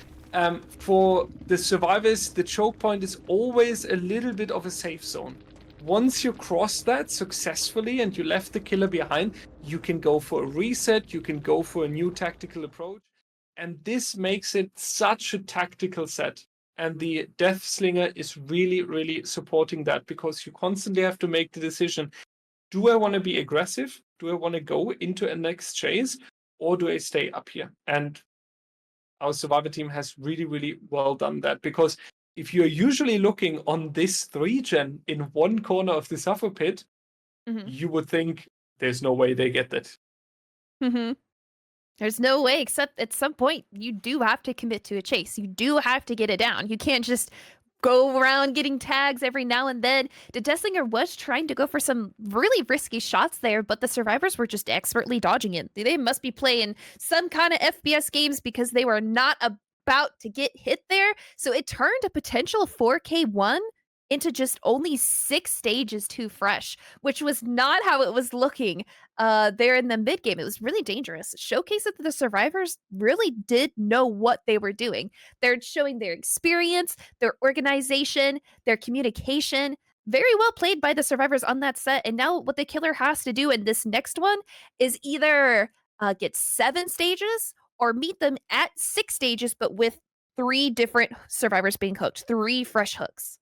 For the survivors, the choke point is always a little bit of a safe zone. Once you cross that successfully and you left the killer behind, you can go for a reset, you can go for a new tactical approach. And this makes it such a tactical set. And the Deathslinger is really, really supporting that, because you constantly have to make the decision. Do I want to be aggressive? Do I want to go into a next chase? Or do I stay up here? And our survivor team has really, really well done that, because if you're usually looking on this 3-gen in one corner of the Suffer Pit, you would think there's no way they get that. There's no way, except at some point you do have to commit to a chase. You do have to get it down. You can't just go around getting tags every now and then. The Deathslinger was trying to go for some really risky shots there, but the survivors were just expertly dodging it. They must be playing some kind of FPS games, because they were not about to get hit there. So it turned a potential 4K1 into just only 6 stages too fresh, which was not how it was looking there in the mid game. It was really dangerous. Showcase that the survivors really did know what they were doing. They're showing their experience, their organization, their communication. Very well played by the survivors on that set. And now what the killer has to do in this next one is either get 7 stages or meet them at 6 stages, but with 3 different survivors being hooked, 3 fresh hooks.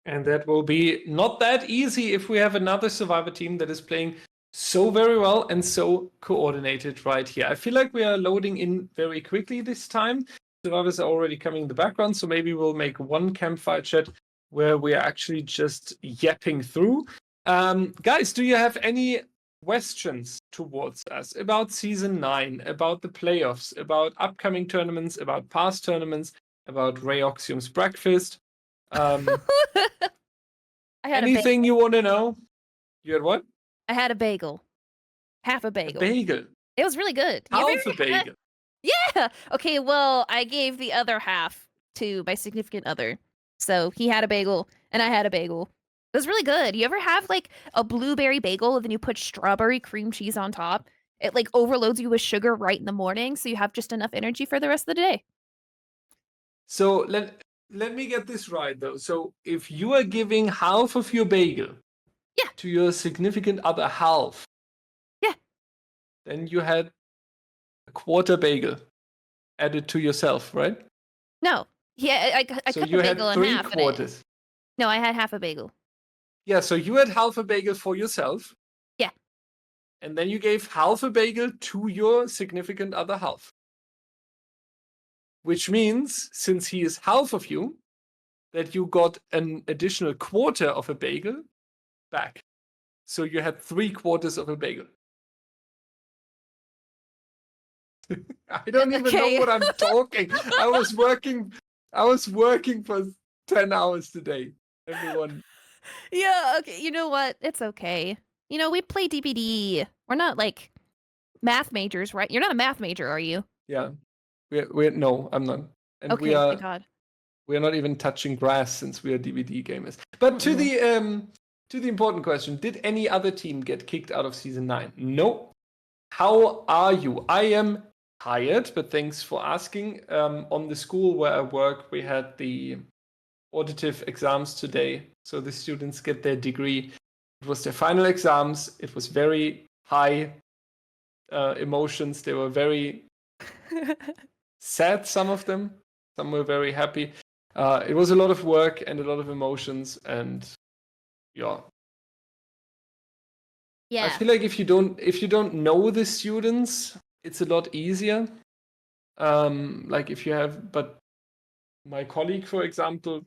And that will be not that easy if we have another survivor team that is playing so very well and so coordinated right here. I feel like we are loading in very quickly this time. Survivors are already coming in the background, so maybe we'll make one campfire chat where we are actually just yapping through. Guys, do you have any questions towards us about Season 9, about the playoffs, about upcoming tournaments, about past tournaments, about Rayoxium's breakfast? I had Anything you want to know? You had what? I had a bagel. Half a bagel. A bagel. It was really good. Half a bagel. Yeah. Okay, well, I gave the other half to my significant other. So he had a bagel and I had a bagel. It was really good. You ever have like a blueberry bagel and then you put strawberry cream cheese on top? It like overloads you with sugar right in the morning, so you have just enough energy for the rest of the day. So let me get this right though. So if you are giving half of your bagel to your significant other half, then you had a quarter bagel added to yourself, right? No. Yeah, I so cut you the had bagel in three half. quarters. No, I had half a bagel. Yeah, so you had half a bagel for yourself. Yeah. And then you gave half a bagel to your significant other half. Which means, since he is half of you, that you got an additional quarter of a bagel back. So you had 3/4 of a bagel. I don't even know what I'm talking. I was working for 10 hours today. Everyone. Yeah, okay. You know what? It's okay. You know, we play DBD. We're not like math majors, right? You're not a math major, are you? Yeah. We're no, I'm not. And okay, thank God. We are not even touching grass since we are DBD gamers. But to the important question, did any other team get kicked out of Season 9? No. How are you? I am tired, but thanks for asking. On the school where I work, we had the auditive exams today. So the students get their degree. It was their final exams. It was very high emotions. They were very sad, some of them. Some were very happy. It was a lot of work and a lot of emotions, and yeah. I feel like if you don't know the students, it's a lot easier. Like if you have, but my colleague, for example,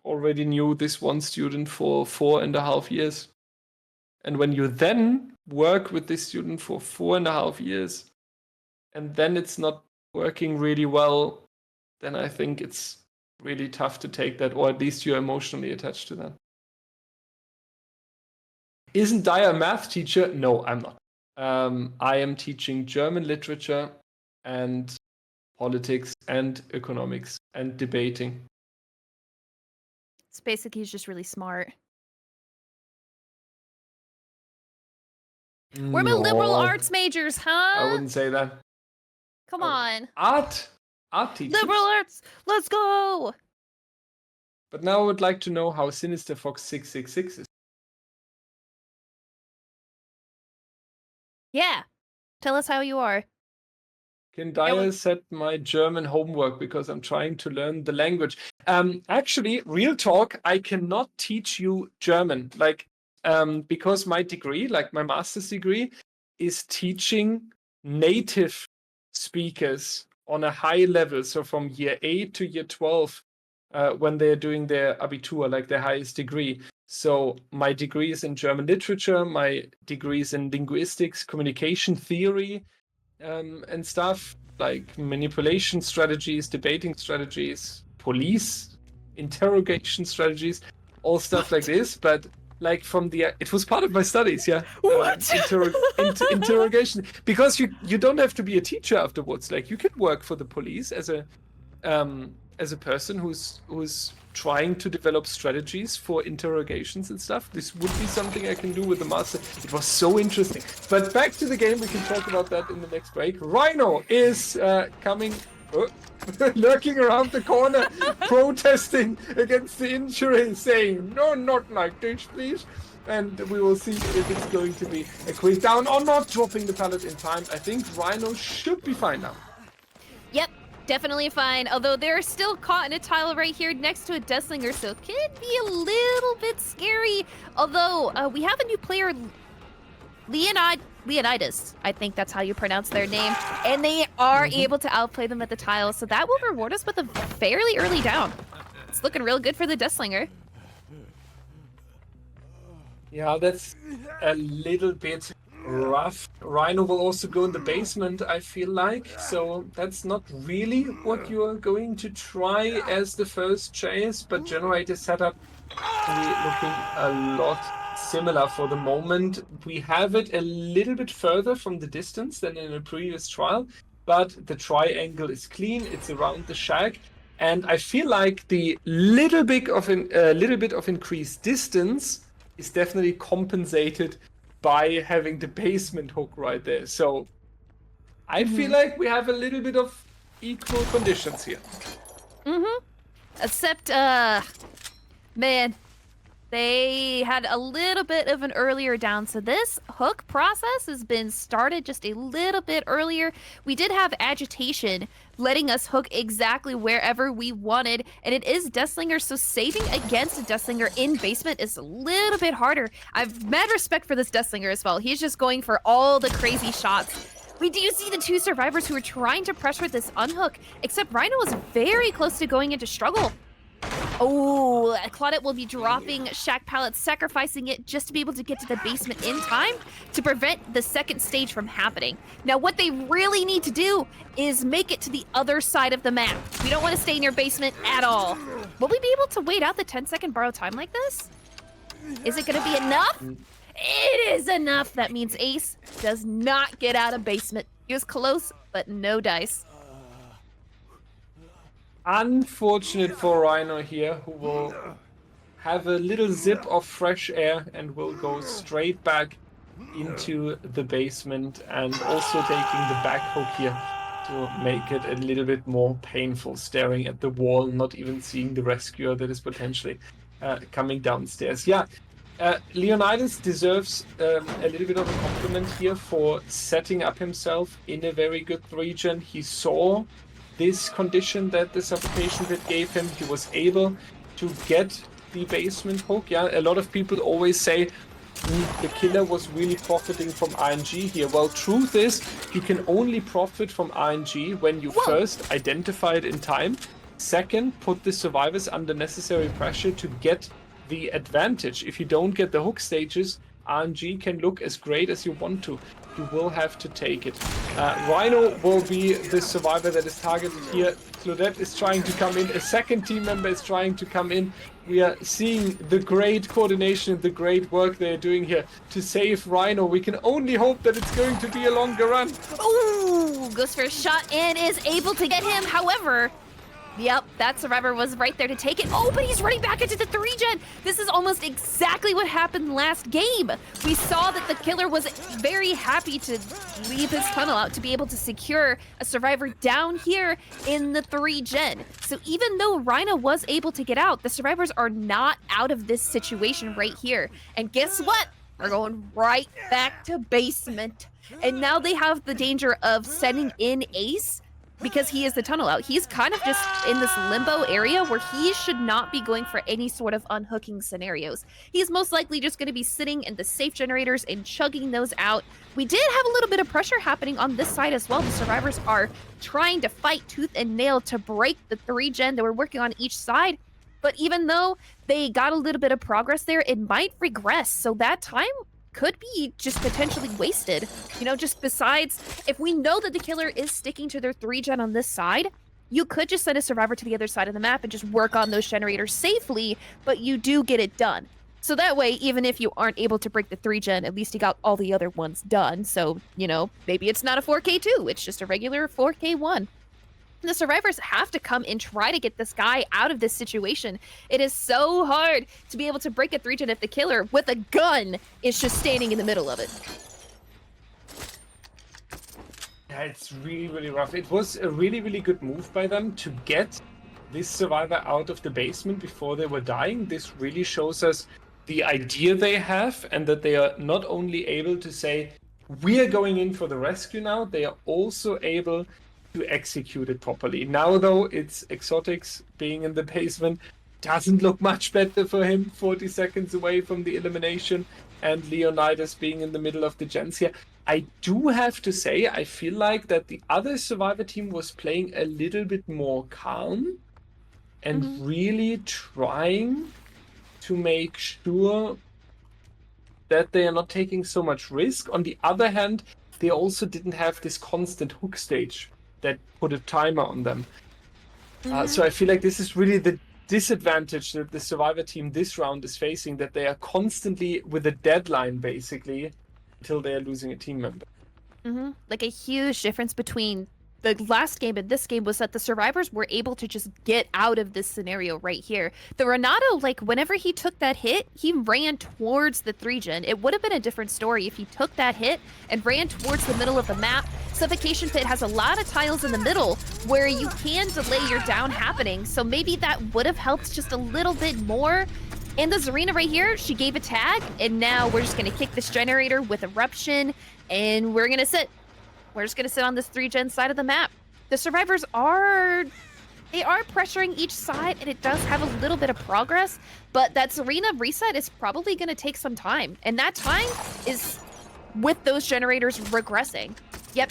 already knew this one student for 4.5 years. And when you then work with this student for 4.5 years, and then it's not working really well, then I think it's really tough to take that, or at least you're emotionally attached to that. Isn't Dyer a math teacher? No, I'm not. I am teaching German literature and politics and economics and debating. It's basically he's just really smart. We're liberal arts majors, huh? I wouldn't say that. Come on. Art teachers. Liberal arts. Let's go. But now I would like to know how Sinister Fox 666 is. Yeah. Tell us how you are. Can Dyer set my German homework because I'm trying to learn the language? Actually, real talk, I cannot teach you German. Because my degree, like my master's degree, is teaching native speakers on a high level. So from year 8 to year 12, when they're doing their Abitur, like their highest degree. So my degree is in German literature, my degree is in linguistics, communication theory, and stuff like manipulation strategies, debating strategies, police interrogation strategies, all stuff like this. But like it was part of my studies, yeah. What? Interrogation, because you don't have to be a teacher afterwards. Like you can work for the police as a person who's trying to develop strategies for interrogations and stuff. This would be something I can do with the master. It was so interesting. But back to the game, we can talk about that in the next break. Rhino is coming, lurking around the corner, protesting against the injury, saying, no, not like this, please. And we will see if it's going to be a quick down or not, dropping the pallet in time. I think Rhino should be fine now. Yep. Definitely fine, although they're still caught in a tile right here next to a Deathslinger, so it could be a little bit scary. Although, we have a new player Leonidas, I think that's how you pronounce their name, and they are able to outplay them at the tiles, so that will reward us with a fairly early down. It's looking real good for the Deathslinger. Yeah, that's a little bit rough. Rhino will also go in the basement, I feel like, so that's not really what you are going to try as the first chase, but generator setup looking a lot similar for the moment. We have it a little bit further from the distance than in a previous trial, but the triangle is clean, it's around the shack, and I feel like the little bit of increased distance is definitely compensated by having the basement hook right there. So I feel like we have a little bit of equal conditions here. Except, man, they had a little bit of an earlier down, so this hook process has been started just a little bit earlier. We did have agitation letting us hook exactly wherever we wanted, and it is Deathslinger, so saving against a Deathslinger in basement is a little bit harder. I've mad respect for this Deathslinger as well. He's just going for all the crazy shots. We do see the two survivors who are trying to pressure this unhook, except Rhino was very close to going into struggle. Oh, Claudette will be dropping Shack Pallets, sacrificing it just to be able to get to the basement in time to prevent the second stage from happening. Now, what they really need to do is make it to the other side of the map. We don't want to stay in your basement at all. Will we be able to wait out the 10-second borrow time like this? Is it going to be enough? It is enough. That means Ace does not get out of basement. He was close, but no dice. Unfortunate for Rhino here, who will have a little zip of fresh air and will go straight back into the basement, and also taking the back hook here to make it a little bit more painful, staring at the wall, not even seeing the rescuer that is potentially coming downstairs. Yeah, Leonidas deserves a little bit of a compliment here for setting up himself in a very good region. He saw this condition that the suffocation pit gave him. He was able to get the basement hook. Yeah, a lot of people always say the killer was really profiting from RNG here. Well, truth is, you can only profit from RNG when you first identify it in time, second, put the survivors under necessary pressure to get the advantage. If you don't get the hook stages, RNG can look as great as you want to. You will have to take it. Rhino will be the survivor that is targeted here. Claudette is trying to come in. A second team member is trying to come in. We are seeing the great coordination, the great work they're doing here to save Rhino. We can only hope that it's going to be a longer run. Ooh, goes for a shot and is able to get him. However, yep, that survivor was right there to take it. Oh, but he's running back into the 3-gen. This is almost exactly what happened last game. We saw that the killer was very happy to leave his tunnel out to be able to secure a survivor down here in the 3-gen. So even though Rhino was able to get out, the survivors are not out of this situation right here. And guess what? We're going right back to basement. And now they have the danger of sending in Ace, because he is the tunnel out. He's kind of just in this limbo area where he should not be going for any sort of unhooking scenarios. He's most likely just going to be sitting in the safe generators and chugging those out. We did have a little bit of pressure happening on this side as well. The survivors are trying to fight tooth and nail to break the 3-gen. They were working on each side. But even though they got a little bit of progress there, it might regress. So that time could be just potentially wasted. You know, just besides, if we know that the killer is sticking to their 3-gen on this side, you could just send a survivor to the other side of the map and just work on those generators safely, but you do get it done. So that way, even if you aren't able to break the 3-gen, at least you got all the other ones done. So, you know, maybe it's not a 4K2, it's just a regular 4K1. The survivors have to come and try to get this guy out of this situation. It is so hard to be able to break a 3-gen if the killer with a gun is just standing in the middle of it. Yeah, it's really, really rough. It was a really, really good move by them to get this survivor out of the basement before they were dying. This really shows us the idea they have, and that they are not only able to say, we are going in for the rescue now, they are also able to execute it properly. Now, though, it's Exotics being in the basement. doesn't look much better for him. 40 seconds away from the elimination, and Leonidas being in the middle of the gens here. I do have to say, I feel like that the other Survivor team was playing a little bit more calm and really trying to make sure that they are not taking so much risk. On the other hand, they also didn't have this constant hook stage that put a timer on them. So I feel like this is really the disadvantage that the Survivor team this round is facing, that they are constantly with a deadline, basically, until they are losing a team member. Like a huge difference between the last game and this game was that the survivors were able to just get out of this scenario right here. The Renato, like, whenever he took that hit, he ran towards the 3-gen. It would have been a different story if he took that hit and ran towards the middle of the map. Suffocation Pit has a lot of tiles in the middle where you can delay your down happening, so maybe that would have helped just a little bit more. And the Zarina right here, she gave a tag, and now we're just gonna kick this generator with Eruption, and we're gonna sit. We're just gonna sit on this 3-gen side of the map. The survivors are pressuring each side, and it does have a little bit of progress, but that Zarina reset is probably gonna take some time, and that time is with those generators regressing. Yep,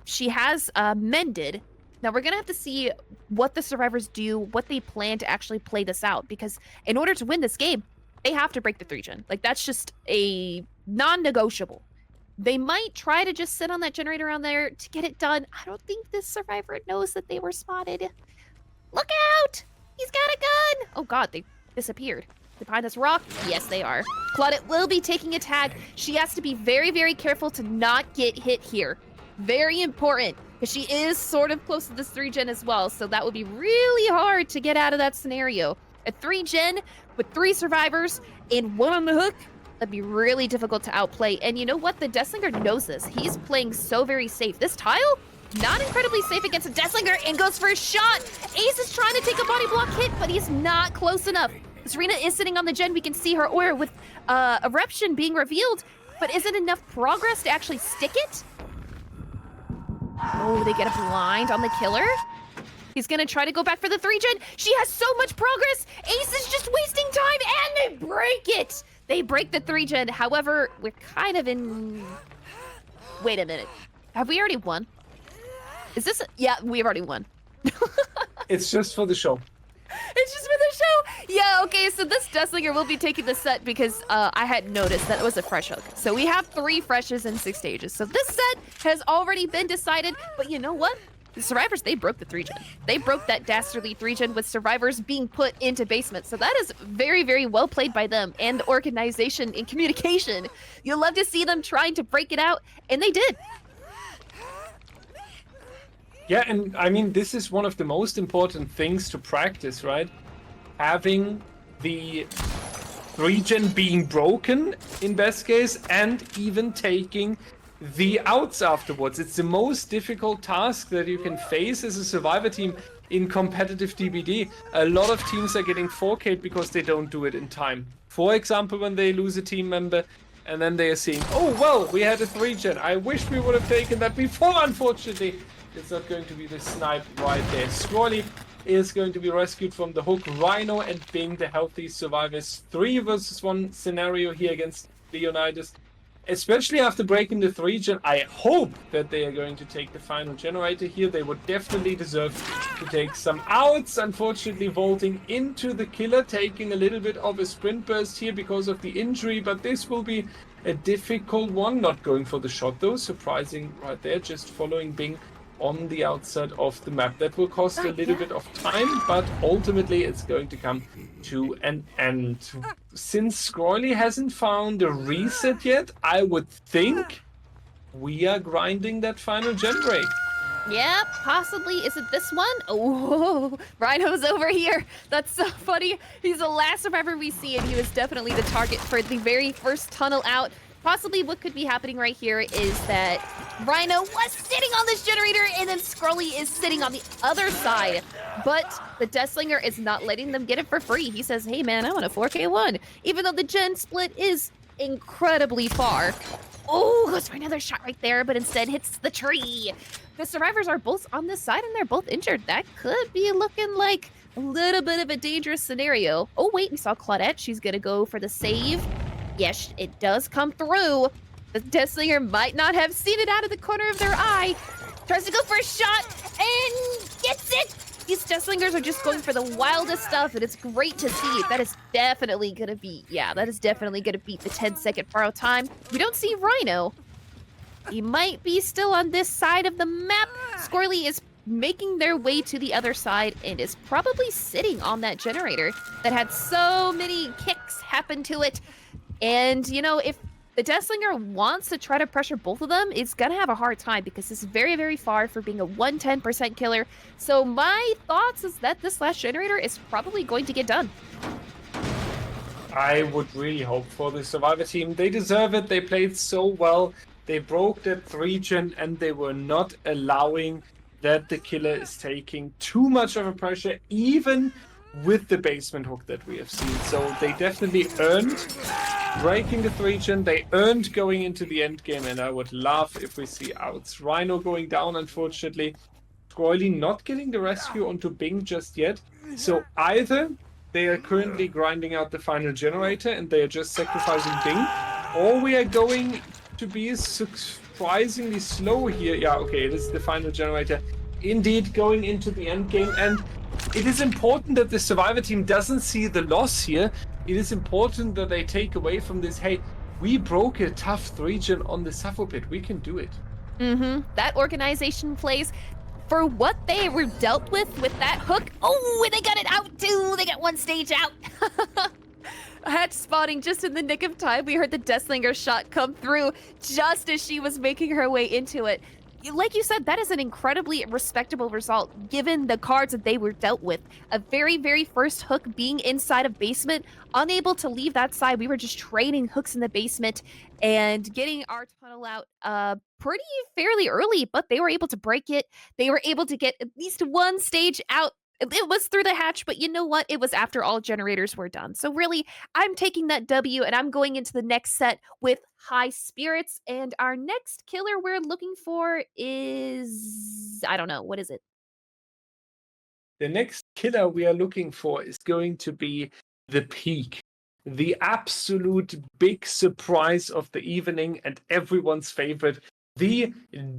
she has mended. Now we're gonna have to see what the survivors do, what they plan to actually play this out, because in order to win this game, they have to break the 3-gen. Like, that's just a non-negotiable. They might try to just sit on that generator around there to get it done. I don't think this survivor knows that they were spotted. Look out! He's got a gun! Oh god, they disappeared. They're behind this rock? Yes, they are. Claudette will be taking a tag. She has to be very, very careful to not get hit here. Very important, because she is sort of close to this 3-gen as well, so that would be really hard to get out of that scenario. A 3-gen with 3 survivors and 1 on the hook, that'd be really difficult to outplay. And you know what? The Deathslinger knows this. He's playing so very safe. This tile, not incredibly safe against a Deathslinger, and goes for a shot. Ace is trying to take a body block hit, but he's not close enough. Serena is sitting on the gen. We can see her aura with Eruption being revealed, but is it enough progress to actually stick it? Oh, they get a blind on the killer. He's gonna try to go back for the 3-gen. She has so much progress. Ace is just wasting time, and they break it. They break the 3-gen. However, we're kind of in... Wait a minute. Have we already won? Is this... Yeah, we've already won. It's just for the show. It's just for the show? Yeah, okay, so this Deathslinger will be taking the set because I had noticed that it was a fresh hook. So we have 3 freshes in 6 stages. So this set has already been decided, but you know what? The survivors, they broke the 3-gen. They broke that dastardly 3-gen with survivors being put into basement. So that is very, very well played by them and the organization and communication. You'll love to see them trying to break it out, and they did. Yeah, and I mean, this is one of the most important things to practice, right? Having the 3-gen being broken in best case, and even taking the outs afterwards. It's the most difficult task that you can face as a survivor team in competitive DBD. A lot of teams are getting 4K'd because they don't do it in time. For example, when they lose a team member, and then they are seeing, oh, well, we had a 3-gen. I wish we would have taken that before, unfortunately. It's not going to be the snipe right there. Scrolly is going to be rescued from the hook. Rhino and Bing, the healthy survivors. 3 versus 1 scenario here against Leonidas. Especially after breaking the 3-gen, I hope that they are going to take the final generator here. They would definitely deserve to take some outs. Unfortunately, vaulting into the killer, taking a little bit of a sprint burst here because of the injury, but this will be a difficult one. Not going for the shot though, surprising right there, just following Bing on the outside of the map. That will cost a little bit of time, but ultimately it's going to come to an end. Since Scroily hasn't found a reset yet, I would think we are grinding that final gen break. Yeah, possibly. Is it this one? Oh, Rhino's over here. That's so funny. He's the last survivor we see, and he was definitely the target for the very first tunnel out. Possibly what could be happening right here is that Rhino was sitting on this generator, and then Scrolly is sitting on the other side. But the Deathslinger is not letting them get it for free. He says, hey man, I want a 4K1. Even though the gen split is incredibly far. Oh, goes for another shot right there, but instead hits the tree. The survivors are both on this side, and they're both injured. That could be looking like a little bit of a dangerous scenario. Oh, wait, we saw Claudette. She's gonna go for the save. Yes, it does come through. The Deathslinger might not have seen it out of the corner of their eye. Tries to go for a shot and gets it. These Deathslingers are just going for the wildest stuff, and it's great to see. That is definitely gonna beat, that is definitely gonna beat the 10-second borrow time. We don't see Rhino. He might be still on this side of the map. Squirrely is making their way to the other side and is probably sitting on that generator that had so many kicks happen to it. And, you know, if the Deathslinger wants to try to pressure both of them, it's gonna have a hard time because this is very, very far for being a 110% killer. So my thoughts is that this last generator is probably going to get done. I would really hope for the Survivor team. They deserve it. They played so well. They broke that 3-gen and they were not allowing that the killer is taking too much of a pressure, even with the basement hook that we have seen. So they definitely earned breaking the 3-gen. They earned going into the end game, and I would love if we see outs. Rhino going down, unfortunately. Squirrely not getting the rescue onto Bing just yet. So either they are currently grinding out the final generator and they are just sacrificing Bing, or we are going to be surprisingly slow here. Yeah, okay, this is the final generator. Indeed, going into the end game, and it is important that the Survivor team doesn't see the loss here. It is important that they take away from this, hey, we broke a tough 3-gen on the Sappho pit. We can do it. That organization plays for what they were dealt with that hook. Oh, and they got it out too. They got one stage out. Hatch spotting just in the nick of time. We heard the Deathslinger shot come through just as she was making her way into it. Like you said, that is an incredibly respectable result given the cards that they were dealt with. A very, very first hook being inside of basement, unable to leave that side. We were just trading hooks in the basement and getting our tunnel out pretty fairly early, but they were able to break it. They were able to get at least one stage out. It was through the hatch, but you know what? It was after all generators were done. So really, I'm taking that W and I'm going into the next set with high spirits. And our next killer we're looking for is, I don't know, what is it? The next killer we are looking for is going to be the peak. The absolute big surprise of the evening and everyone's favorite, the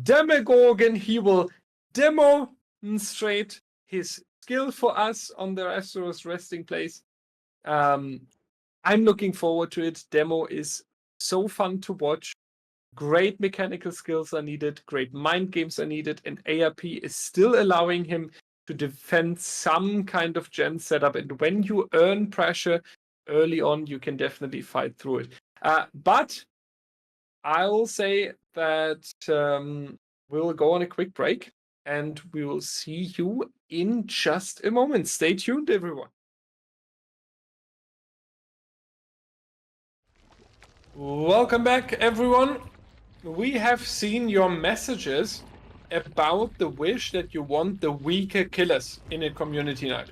Demogorgon. He will demonstrate his skill for us on the Asteros resting place. I'm looking forward to it. Demo is so fun to watch. Great mechanical skills are needed. Great mind games are needed. And ARP is still allowing him to defend some kind of gen setup. And when you earn pressure early on, you can definitely fight through it. But I'll say that we'll go on a quick break. And we will see you in just a moment. Stay tuned, everyone. Welcome back, everyone. We have seen your messages about the wish that you want the weaker killers in a community night.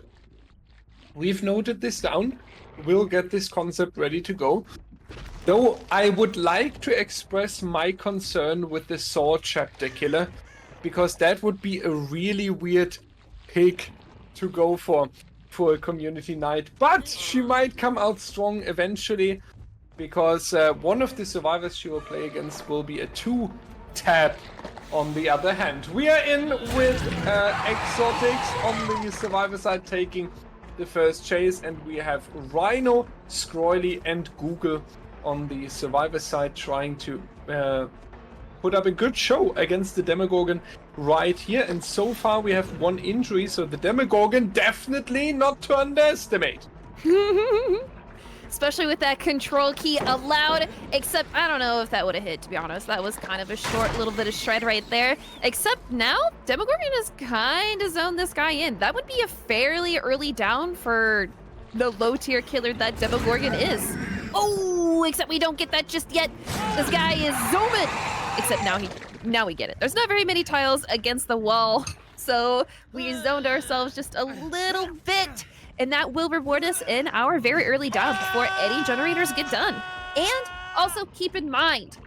We've noted this down. We'll get this concept ready to go. Though I would like to express my concern with the Sword Chapter killer, because that would be a really weird pick to go for a community night. But she might come out strong eventually, because one of the survivors she will play against will be a 2-tap on the other hand. We are in with Exotics on the survivor side taking the first chase, and we have Rhino, Squirrely, and Google on the survivor side trying to put up a good show against the Demogorgon right here. And so far we have one injury, so the Demogorgon definitely not to underestimate. Especially with that control key allowed, except I don't know if that would have hit, to be honest. That was kind of a short little bit of shred right there. Except now, Demogorgon has kind of zoned this guy in. That would be a fairly early down for the low tier killer that Demogorgon is. Oh, except we don't get that just yet. This guy is zooming. Except now we get it. There's not very many tiles against the wall, so we zoned ourselves just a little bit, and that will reward us in our very early down before any generators get done. And also keep in mind,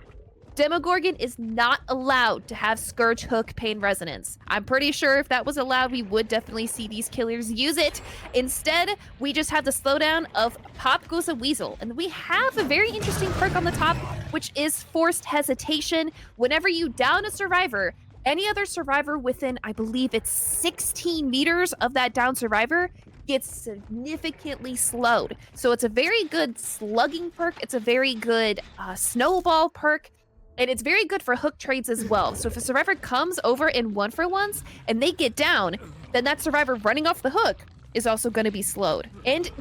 Demogorgon is not allowed to have Scourge Hook Pain Resonance. I'm pretty sure if that was allowed, we would definitely see these killers use it. Instead, we just have the slowdown of Pop Goes a Weasel. And we have a very interesting perk on the top, which is Forced Hesitation. Whenever you down a survivor, any other survivor within, I believe it's 16 meters of that down survivor gets significantly slowed. So it's a very good slugging perk. It's a very good snowball perk. And it's very good for hook trades as well. So if a survivor comes over in 1-for-1s and they get down, then that survivor running off the hook is also going to be slowed. And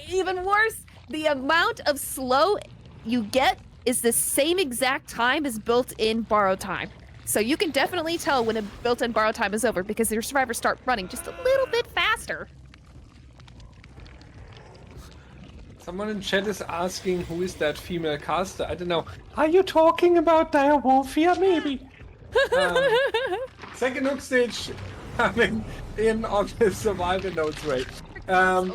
even worse, the amount of slow you get is the same exact time as built-in borrow time. So you can definitely tell when a built-in borrow time is over because your survivors start running just a little bit faster. Someone in chat is asking who is that female caster. I don't know. Are you talking about Direwolf here, maybe? Second hook stage coming in on the survivor notes rate. And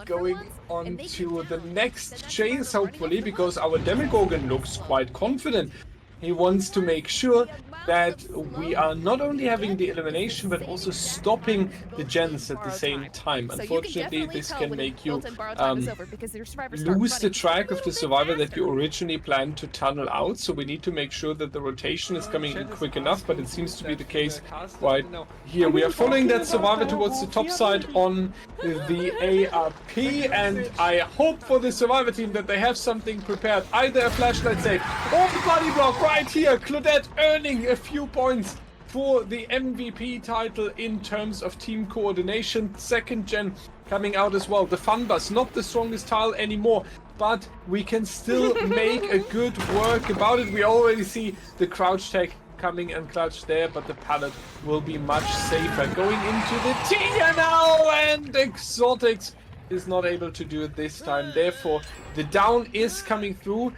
going on to the next chase, hopefully, because our Demogorgon looks quite confident. He wants to make sure that we are not only having the elimination, but also stopping the gens at the same time. Unfortunately, this can make you lose the track of the survivor that you originally planned to tunnel out. So we need to make sure that the rotation is coming in quick enough, but it seems to be the case right here. We are following that survivor towards the top side on the ARP, and I hope for the survivor team that they have something prepared, either a flashlight save or the body block right here. Claudette earning a few points for the MVP title in terms of team coordination. Second gen coming out as well. The Fun Bus, not the strongest tile anymore, but we can still make a good work about it. We already see the crouch tag coming and clutch there, but the pallet will be much safer. Going into the tier now, and Exotics is not able to do it this time. Therefore, the down is coming through.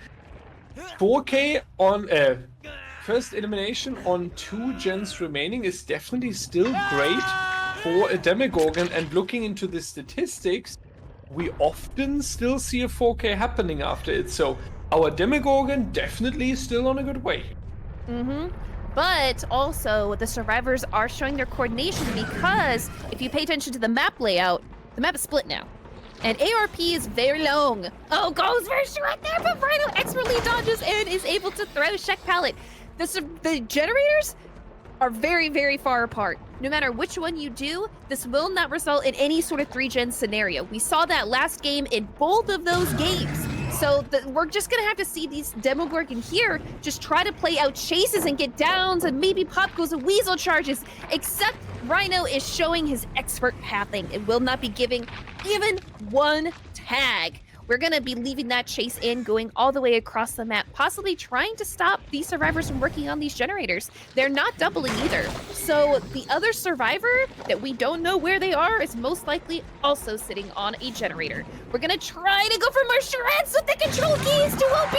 4K on first elimination on 2 gens remaining is definitely still great for a Demogorgon, and looking into the statistics, we often still see a 4K happening after it, so our Demogorgon definitely still on a good way. But also, the survivors are showing their coordination because if you pay attention to the map layout, the map is split now. And ARP is very long. Oh, goes for a right there, but Rhino expertly dodges and is able to throw a Shek pallet. The generators are very, very far apart. No matter which one you do, this will not result in any sort of 3-gen scenario. We saw that last game in both of those games. So we're just gonna have to see these Demogorgon here just try to play out chases and get downs and maybe Pop Goes a Weasel charges, except Rhino is showing his expert pathing and will not be giving even one tag. We're gonna be leaving that chase in, going all the way across the map, possibly trying to stop these survivors from working on these generators. They're not doubling either. So the other survivor that we don't know where they are is most likely also sitting on a generator. We're gonna try to go for more shreds with the control keys to OP!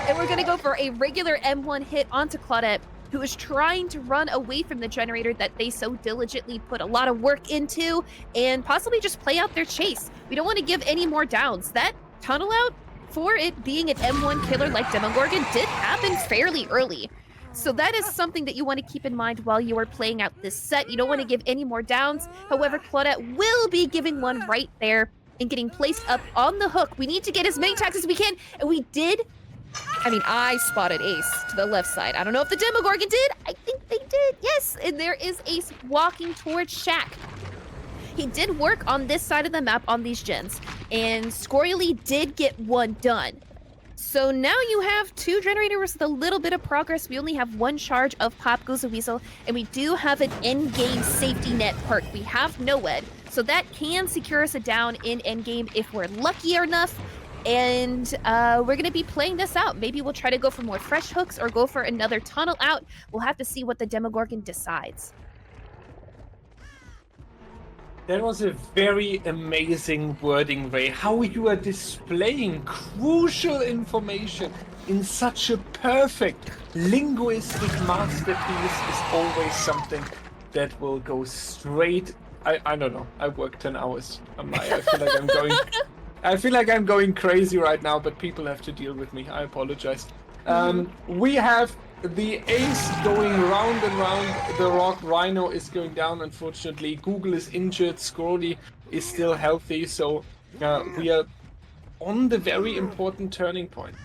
And we're gonna go for a regular M1 hit onto Claudette, who is trying to run away from the generator that they so diligently put a lot of work into and possibly just play out their chase. We don't want to give any more downs. That tunnel out, for it being an M1 killer like Demogorgon, did happen fairly early. So that is something that you want to keep in mind while you are playing out this set. You don't want to give any more downs. However, Claudette will be giving one right there and getting placed up on the hook. We need to get as many tags as we can, and we did. I spotted Ace to the left side. I don't know if the Demogorgon did. I think they did. Yes, and there is Ace walking towards Shaq. He did work on this side of the map on these gens, and Scoriously did get one done. So now you have 2 generators with a little bit of progress. We only have 1 charge of Pop Goes a Weasel, and we do have an endgame safety net perk. We have NOED, so that can secure us a down in endgame if we're lucky enough. And we're going to be playing this out. Maybe we'll try to go for more fresh hooks or go for another tunnel out. We'll have to see what the Demogorgon decides. That was a very amazing wording, Ray. How you are displaying crucial information in such a perfect linguistic masterpiece is always something that will go straight. I don't know. I worked 10 hours. I feel like I'm going crazy right now, but people have to deal with me. I apologize. We have the ace going round and round the rock. Rhino is going down, unfortunately. Google is injured. Scrolly is still healthy. So we are on the very important turning point.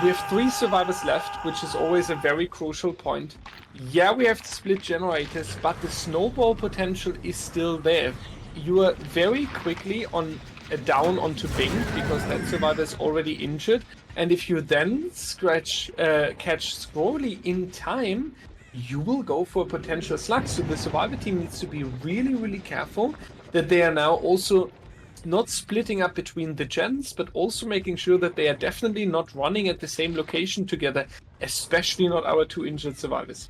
We have 3 survivors left, which is always a very crucial point. Yeah, we have to split generators, but the snowball potential is still there. You are very quickly on down onto Bing because that survivor is already injured. And if you then catch Scrolly in time, you will go for a potential slug. So the survivor team needs to be really, really careful that they are now also not splitting up between the gens, but also making sure that they are definitely not running at the same location together, especially not our 2 injured survivors.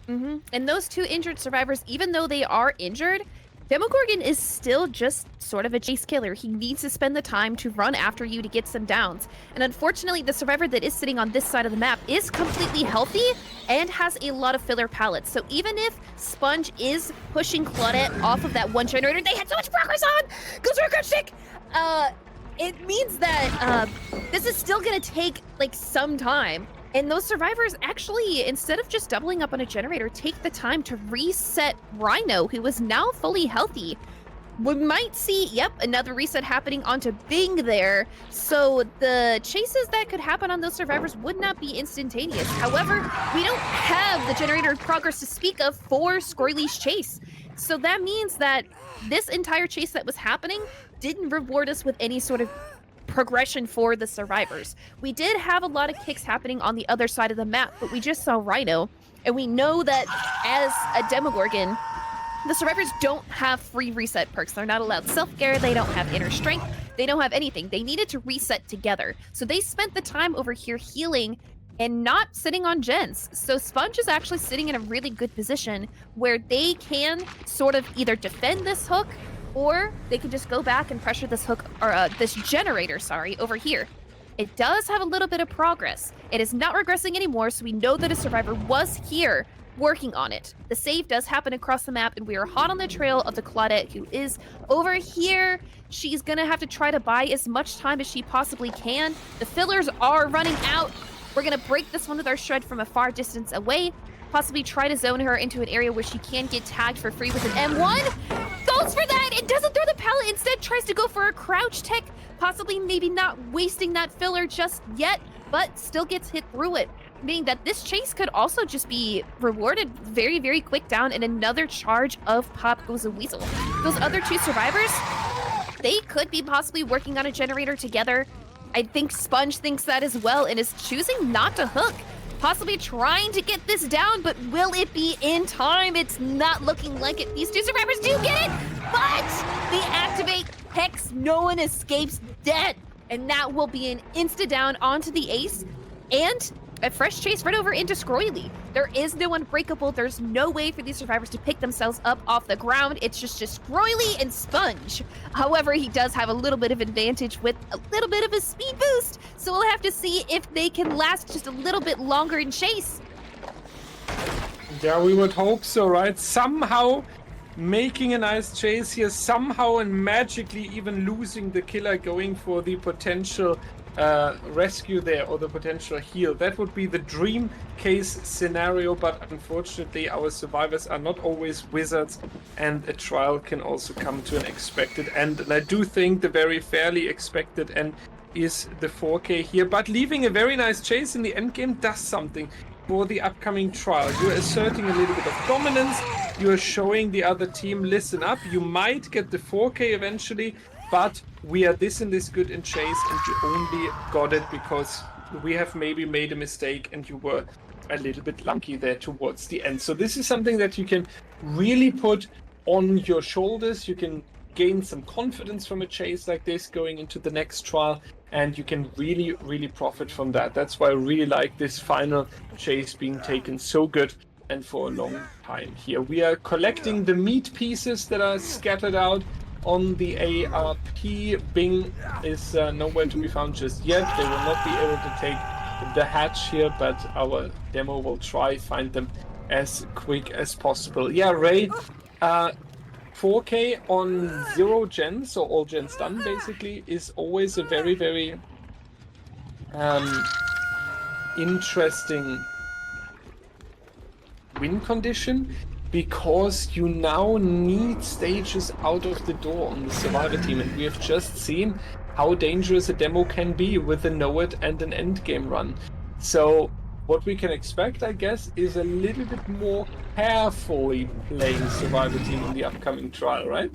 And those 2 injured survivors, even though they are injured, Demogorgon is still just sort of a chase killer. He needs to spend the time to run after you to get some downs. And unfortunately, the survivor that is sitting on this side of the map is completely healthy and has a lot of filler pallets. So even if Sponge is pushing Claudette off of that one generator they had so much progress on, goes for a crouch stick, it means that this is still gonna take like some time. And those survivors actually, instead of just doubling up on a generator, take the time to reset Rhino, who is now fully healthy. We might see, yep, another reset happening onto Bing there. So the chases that could happen on those survivors would not be instantaneous. However, we don't have the generator progress to speak of for Squirrely's chase. So that means that this entire chase that was happening didn't reward us with any sort of progression for the survivors. We did have a lot of kicks happening on the other side of the map, but we just saw Rhino, and we know that as a Demogorgon, the survivors don't have free reset perks. They're not allowed self-care, they don't have inner strength, they don't have anything. They needed to reset together. So they spent the time over here healing and not sitting on gens. So Sponge is actually sitting in a really good position where they can sort of either defend this hook or they can just go back and pressure this hook, or this generator, over here. It does have a little bit of progress. It is not regressing anymore, so we know that a survivor was here working on it. The save does happen across the map, and we are hot on the trail of the Claudette, who is over here. She's gonna have to try to buy as much time as she possibly can. The fillers are running out. We're gonna break this one with our shred from a far distance away, possibly try to zone her into an area where she can get tagged for free with an M1. Goes for that! It doesn't throw the pallet, instead tries to go for a crouch tech, possibly maybe not wasting that filler just yet, but still gets hit through it, meaning that this chase could also just be rewarded very, very quick down, and another charge of Pop Goes a Weasel. Those other 2 survivors, they could be possibly working on a generator together. I think Sponge thinks that as well and is choosing not to hook. Possibly trying to get this down, but will it be in time? It's not looking like it. These 2 survivors do get it, but they activate Hex. No one escapes dead, and that will be an insta-down onto the ace, and a fresh chase right over into Scroily. There is no unbreakable. There's no way for these survivors to pick themselves up off the ground. It's just Scroily and Sponge. However, he does have a little bit of advantage with a little bit of a speed boost, so we'll have to see if they can last just a little bit longer in chase. Yeah, we would hope so, right? Somehow making a nice chase here, somehow and magically even losing the killer, going for the potential rescue there, or the potential heal. That would be the dream case scenario, but unfortunately our survivors are not always wizards, and a trial can also come to an expected end. And I do think the very fairly expected end is the 4K here, but leaving a very nice chase in the end game does something for the upcoming trial. You're asserting a little bit of dominance, you're showing the other team, listen up, you might get the 4K eventually, but we are this and this good in chase, and you only got it because we have maybe made a mistake and you were a little bit lucky there towards the end. So this is something that you can really put on your shoulders. You can gain some confidence from a chase like this going into the next trial, and you can really, really profit from that. That's why I really like this final chase being taken so good and for a long time here. We are collecting the meat pieces that are scattered out on the ARP. Bing is nowhere to be found just yet. They will not be able to take the hatch here, but our demo will try find them as quick as possible. Yeah, Ray, 4K on 0 gens, so all gens done basically, is always a very, very interesting win condition, because you now need stages out of the door on the survivor team, and we have just seen how dangerous a demo can be with a know-it and an endgame run. So what we can expect, I guess, is a little bit more carefully playing survivor team in the upcoming trial, right?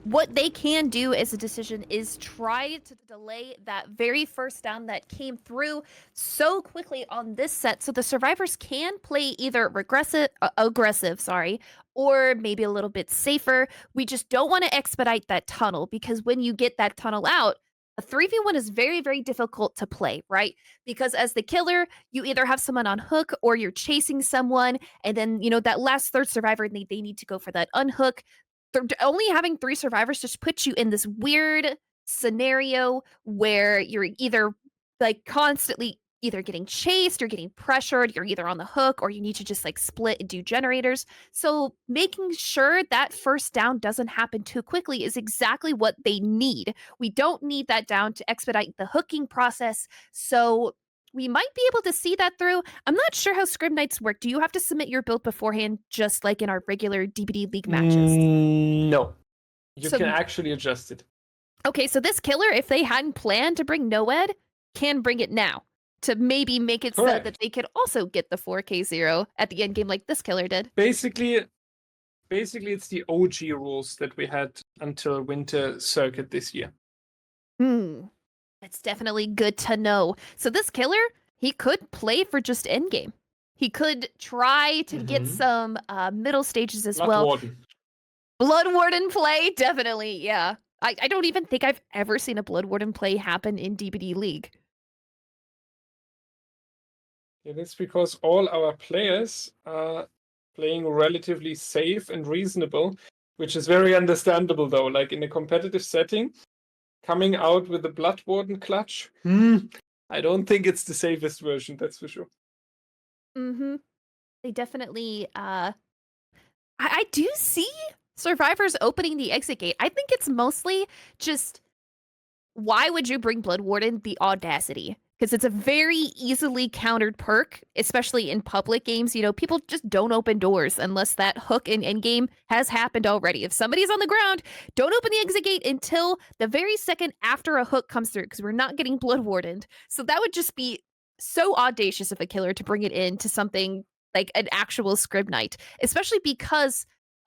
What they can do as a decision is try to delay that very first down that came through so quickly on this set, so the survivors can play either aggressive, or maybe a little bit safer. We just don't want to expedite that tunnel, because when you get that tunnel out, a 3v1 is very, very difficult to play, right? Because as the killer, you either have someone on hook or you're chasing someone, and then, that last third survivor, they need to go for that unhook. Only having 3 survivors just puts you in this weird scenario where you're either, like, constantly either getting chased or getting pressured, you're either on the hook, or you need to just, like, split and do generators. So making sure that first down doesn't happen too quickly is exactly what they need. We don't need that down to expedite the hooking process, so we might be able to see that through. I'm not sure how Scrim Nights work. Do you have to submit your build beforehand, just like in our regular DBD League matches? No. You So- can actually adjust it. Okay, so this killer, if they hadn't planned to bring NOED, can bring it now to maybe make it so Correct. that they could also get the 4K0 at the end game like this killer did. Basically, it's the OG rules that we had until Winter Circuit this year. That's definitely good to know. So this killer, he could play for just endgame. He could try to get some middle stages as well. Blood Warden play, definitely, yeah. I don't even think I've ever seen a Blood Warden play happen in DBD League. It is because all our players are playing relatively safe and reasonable, which is very understandable though. Like in a competitive setting, coming out with the Blood Warden clutch, I don't think it's the safest version, that's for sure. They definitely, I do see survivors opening the exit gate. I think it's mostly just, why would you bring Blood Warden? The audacity. Because it's a very easily countered perk, especially in public games. People just don't open doors unless that hook in endgame has happened already. If somebody's on the ground, don't open the exit gate until the very second after a hook comes through, because we're not getting Blood Wardened. So that would just be so audacious of a killer to bring it into something like an actual Scrim Night, especially because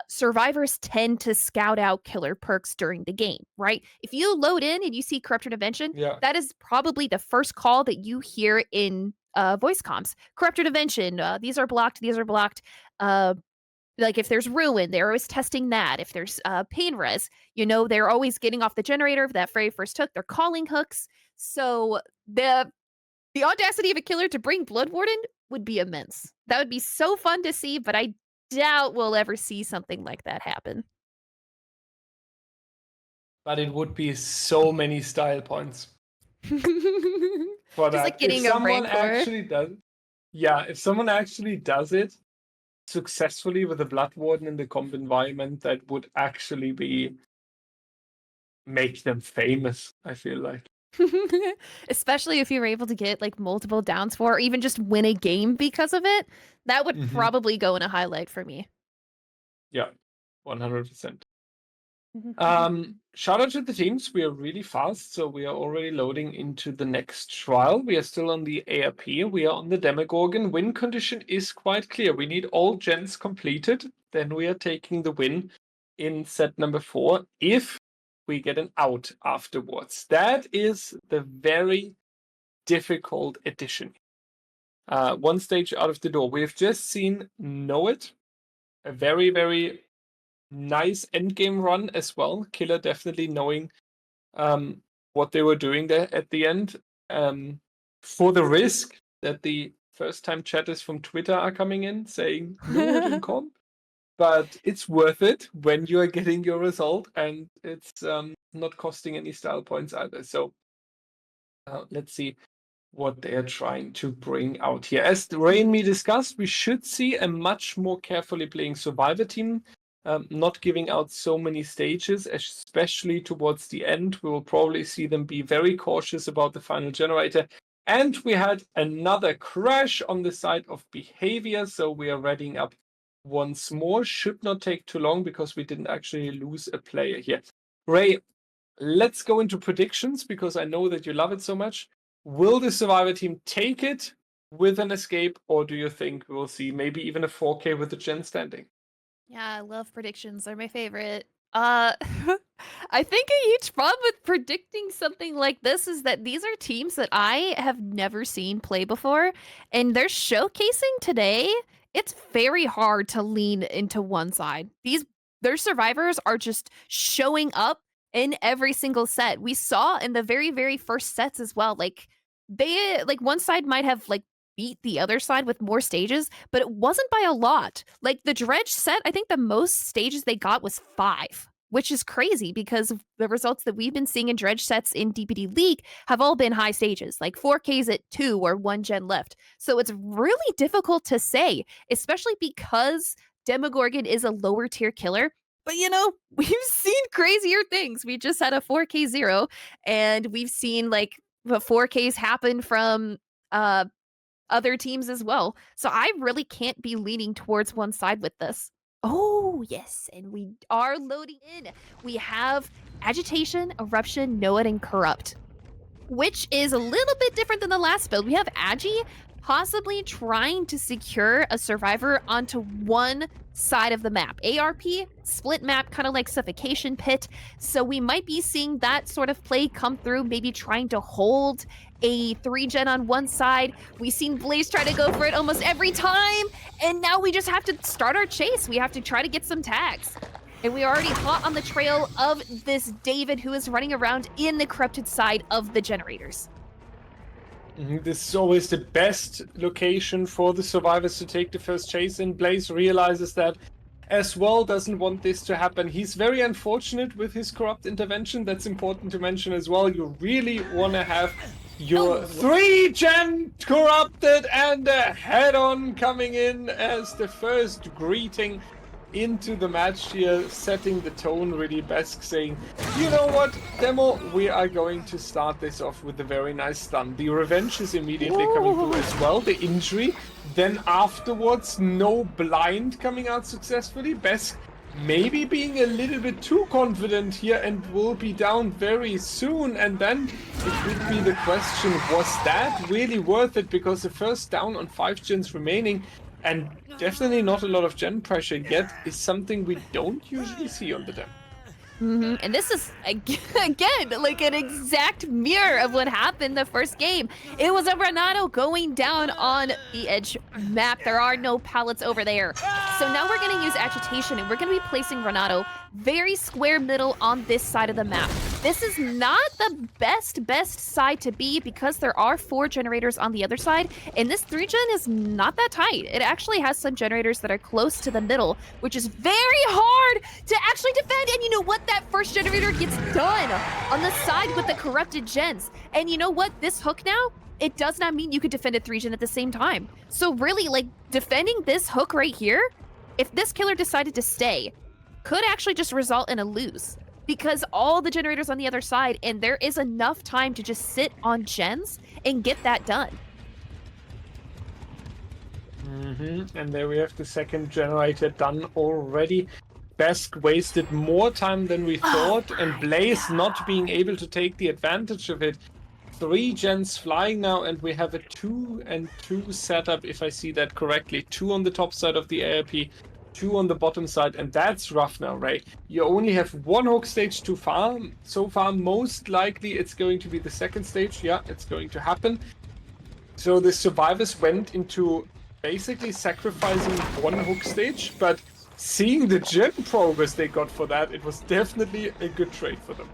survivors tend to scout out killer perks during the game, right? If you load in and you see Corrupt Intervention, that is probably the first call that you hear in voice comms. Corrupt Intervention, these are blocked, these are blocked. Like if there's Ruin, they're always testing that. If there's Pain Res, they're always getting off the generator for that very first hook. They're calling hooks. So the audacity of a killer to bring Blood Warden would be immense. That would be so fun to see, but I doubt we'll ever see something like that happen. But it would be so many style points. For Just that. like getting if a someone Rancor. actually does, if someone actually does it successfully with a Blood Warden in the comp environment, that would actually make them famous, I feel like. Especially if you were able to get like multiple downs for, or even just win a game because of it, that would probably go in a highlight for me. Yeah, 100%. Shout out to the teams. We are really fast, so we are already loading into the next trial. We are still on the ARP. We are on the Demogorgon. Win condition is quite clear. We need all gens completed. Then we are taking the win in set number 4. If we get an out afterwards. That is the very difficult addition. One stage out of the door. We have just seen Know It, a very, very nice endgame run as well. Killer definitely knowing what they were doing there at the end. For the risk that the first time chatters from Twitter are coming in saying no it in comp. But it's worth it when you are getting your result, and it's not costing any style points either. So let's see what they are trying to bring out here. As Ray and me discussed, we should see a much more carefully playing survivor team, not giving out so many stages, especially towards the end. We will probably see them be very cautious about the final generator. And we had another crash on the side of behavior, so we are readying up once more. Should not take too long because we didn't actually lose a player here. Ray, let's go into predictions because I know that you love it so much. Will the Survivor team take it with an escape, or do you think we'll see maybe even a 4K with the gen standing? Yeah, I love predictions. They're my favorite. I think a huge problem with predicting something like this is that these are teams that I have never seen play before, and they're showcasing today. It's very hard to lean into one side. Their survivors are just showing up in every single set. We saw in the very, very first sets as well. Like one side might have beat the other side with more stages, but it wasn't by a lot. Like the Dredge set, I think the most stages they got was 5, which is crazy because the results that we've been seeing in Dredge sets in DBDLeague have all been high stages, like 4Ks at 2 or 1 gen left. So it's really difficult to say, especially because Demogorgon is a lower tier killer. But we've seen crazier things. We just had a 4K 0, and we've seen the 4Ks happen from other teams as well. So I really can't be leaning towards one side with this. Oh, yes, and we are loading in. We have Agitation, Eruption, Noad, and Corrupt, which is a little bit different than the last build. We have Agi possibly trying to secure a survivor onto one side of the map. ARP, split map, kind of like Suffocation Pit. So we might be seeing that sort of play come through, maybe trying to hold a 3-gen on one side. We've seen Blaze try to go for it almost every time, and now we just have to start our chase. We have to try to get some tags. And we are already hot on the trail of this David who is running around in the corrupted side of the generators. This is always the best location for the survivors to take the first chase, and Blaze realizes that as well, doesn't want this to happen. He's very unfortunate with his corrupt intervention. That's important to mention as well. You really want to have your 3-gen corrupted and a head-on coming in as the first greeting into the match here, setting the tone really best, saying, you know what, Demo, we are going to start this off with a very nice stun. The revenge is immediately coming through as well, the injury. Then afterwards, no blind coming out successfully. Besk maybe being a little bit too confident here and will be down very soon. And then it would be the question, was that really worth it? Because the first down on 5 gens remaining, and definitely not a lot of gen pressure yet, is something we don't usually see on the demo. And this is, again, like an exact mirror of what happened the first game. It was a Renato going down on the edge map. There are no pallets over there. So now we're going to use Agitation, and we're going to be placing Renato very square middle on this side of the map. This is not the best side to be because there are 4 generators on the other side, and this 3-gen is not that tight. It actually has some generators that are close to the middle, which is very hard to actually defend. And you know what? That first generator gets done on the side with the corrupted gens. And you know what? This hook now, it does not mean you could defend a 3-gen at the same time. So really, like, defending this hook right here, if this killer decided to stay, could actually just result in a lose. Because all the generators on the other side, and there is enough time to just sit on gens and get that done. And there we have the second generator done already. Besk wasted more time than we thought, and Blaze not being able to take the advantage of it. 3 gens flying now, and we have a 2 and 2 setup, if I see that correctly. 2 on the top side of the ARP, 2 on the bottom side, and that's rough now, Ray. You only have 1 hook stage to farm. So far, most likely it's going to be the second stage. Yeah, it's going to happen. So the survivors went into basically sacrificing 1 hook stage, but seeing the gen progress they got for that, it was definitely a good trade for them.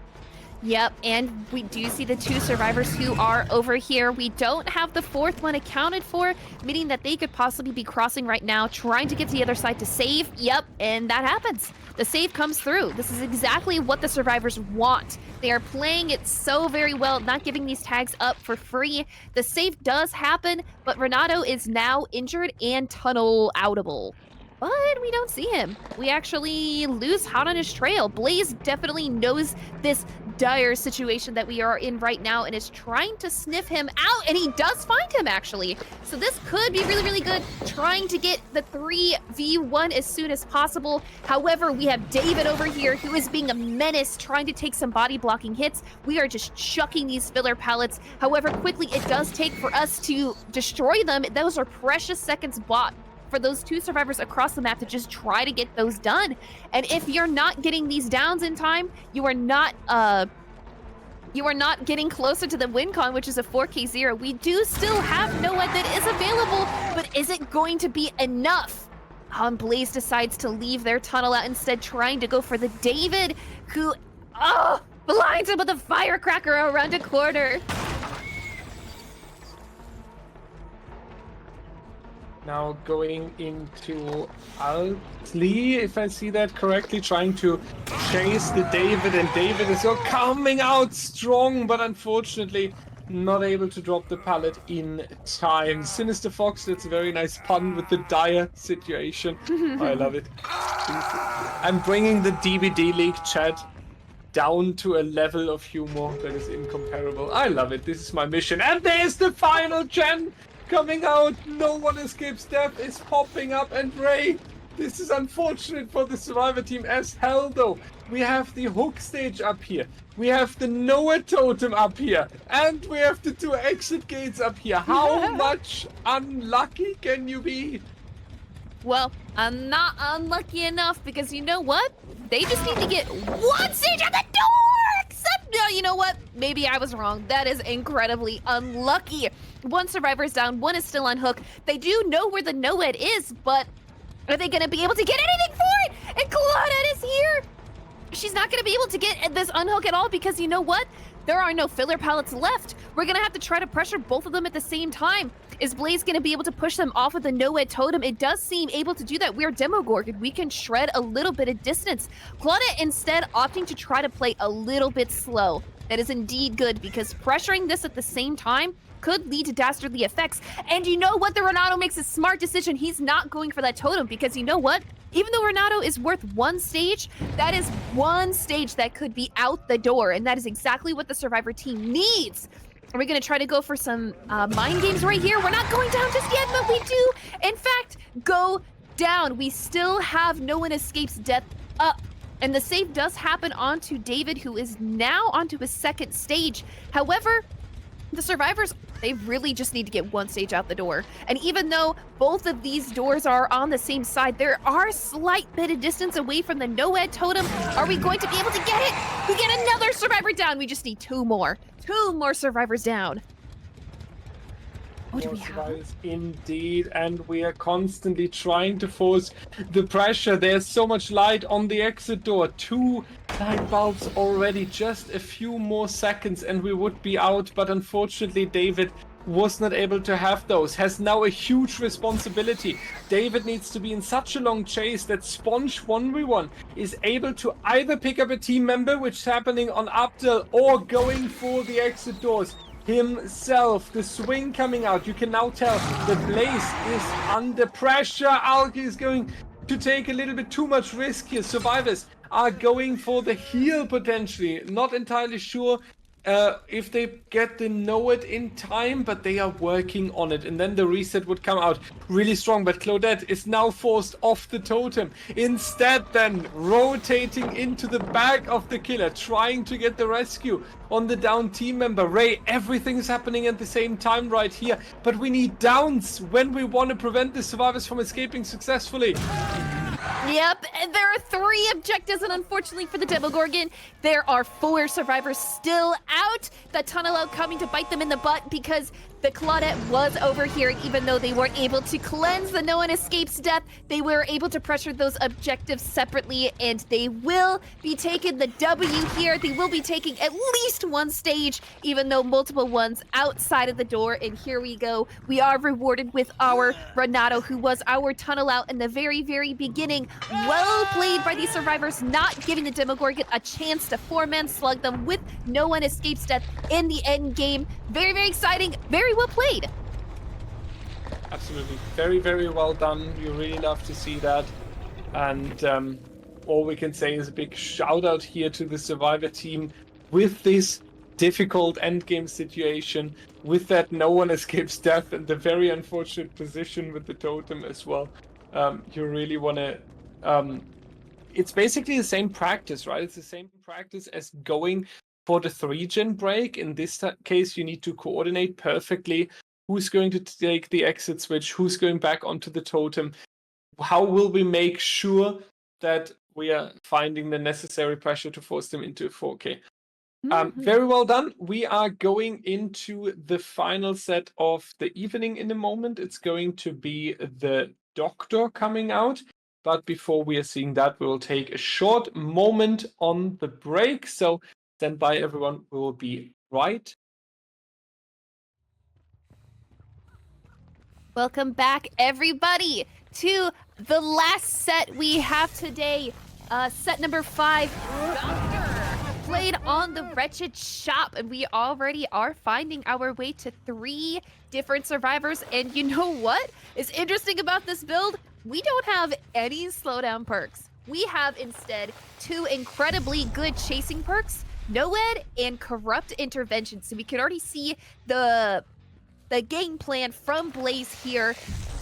Yep, and we do see the 2 survivors who are over here. We don't have the 4th one accounted for, meaning that they could possibly be crossing right now, trying to get to the other side to save. Yep, and that happens. The save comes through. This is exactly what the survivors want. They are playing it so very well, not giving these tags up for free. The save does happen, but Renato is now injured and tunnel outable. but we don't see him. We actually lose hot on his trail. Blaze definitely knows this dire situation that we are in right now and is trying to sniff him out, and he does find him actually. So this could be really, really good, trying to get the 3v1 as soon as possible. However, we have David over here who is being a menace, trying to take some body blocking hits. We are just chucking these filler pallets. However, quickly it does take for us to destroy them. Those are precious seconds bought for those 2 survivors across the map to just try to get those done. And if you're not getting these downs in time, you are not getting closer to the win con, which is a 4K0. We do still have Noah that is available, but is it going to be enough? Blaze decides to leave their tunnel out, instead trying to go for the David, who blinds him with a firecracker around a corner. Now going into Altly, if I see that correctly, trying to chase the David, and David is coming out strong, but unfortunately not able to drop the pallet in time. Sinister Fox, that's a very nice pun with the dire situation. I love it. I'm bringing the DBDLeague chat down to a level of humor that is incomparable. I love it. This is my mission. And there's the final gen coming out. No one escapes death is popping up, and Ray, this is unfortunate for the survivor team as hell though. We have the hook stage up here, we have the Noah totem up here, and we have the 2 exit gates up here. How much unlucky can you be? Well, I'm not unlucky enough, because you know what? They just need to get 1 stage at the door! Except, no, you know what? Maybe I was wrong. That is incredibly unlucky. 1 survivor is down, 1 is still on hook. They do know where the Noed is, but are they going to be able to get anything for it? And Claudette is here! She's not going to be able to get this unhook at all, because you know what? There are no filler pallets left. We're going to have to try to pressure both of them at the same time. Is Blaze going to be able to push them off of the Noed totem? It does seem able to do that. We're Demogorgon. We can shred a little bit of distance. Claudette instead opting to try to play a little bit slow. That is indeed good, because pressuring this at the same time could lead to dastardly effects. And you know what? The Renato makes a smart decision. He's not going for that totem, because you know what? Even though Renato is worth 1 stage, that is 1 stage that could be out the door, and that is exactly what the survivor team needs. Are we going to try to go for some mind games right here? We're not going down just yet, but we do, in fact, go down. We still have No One Escapes Death up. And the save does happen onto David, who is now onto his 2nd stage. However, the survivors, they really just need to get 1 stage out the door. And even though both of these doors are on the same side, there are a slight bit of distance away from the Noed totem. Are we going to be able to get it? We get another survivor down. We just need 2 more. 2 more survivors down. What do we have? Indeed, and we are constantly trying to force the pressure. There's so much light on the exit door. 2 light bulbs already, just a few more seconds and we would be out, but unfortunately David was not able to have those. Has now a huge responsibility. David needs to be in such a long chase that Sponge 1v1 is able to either pick up a team member, which is happening on Abdel, or going for the exit doors himself. The swing coming out, you can now tell that Blaze is under pressure. Alki is going to take a little bit too much risk here. Survivors are going for the heal potentially. Not entirely sure if they get the know it in time, but they are working on it, and then the reset would come out really strong. But Claudette is now forced off the totem, instead then rotating into the back of the killer, trying to get the rescue on the down team member. Ray, everything is happening at the same time right here, but we need downs when we want to prevent the survivors from escaping successfully. Yep, there are 3 objectives, and unfortunately for the Demogorgon, there are 4 survivors still out. The tunnel out coming to bite them in the butt because the Claudette was over here, and even though they weren't able to cleanse the No One Escapes Death, they were able to pressure those objectives separately, and they will be taking the W here. They will be taking at least 1 stage, even though multiple ones outside of the door. And here we go. We are rewarded with our Renato, who was our tunnel out in the very, very beginning. Well played by these survivors, not giving the Demogorgon a chance to 4-man slug them with No One Escapes Death in the end game. Very, very exciting. Very well played. Absolutely. Very, very well done. You really love to see that. And all we can say is a big shout out here to the Survivor team with this difficult endgame situation, with that no one escapes death and the very unfortunate position with the totem as well. You really want to... it's basically the same practice, right? It's the same practice as going for the 3-gen break. In this case, you need to coordinate perfectly who's going to take the exit switch, who's going back onto the totem. How will we make sure that we are finding the necessary pressure to force them into 4K? Very well done. We are going into the final set of the evening in a moment. It's going to be the Doctor coming out. But before we are seeing that, we will take a short moment on the break. So stand by, everyone. We will be right. Welcome back, everybody, to the last set we have today. Set number 5, Doctor, played on the Wretched Shop, and we already are finding our way to 3 different survivors. And you know what is interesting about this build? We don't have any slowdown perks. We have instead 2 incredibly good chasing perks, NOED and Corrupt Intervention. So we can already see the game plan from Blaze here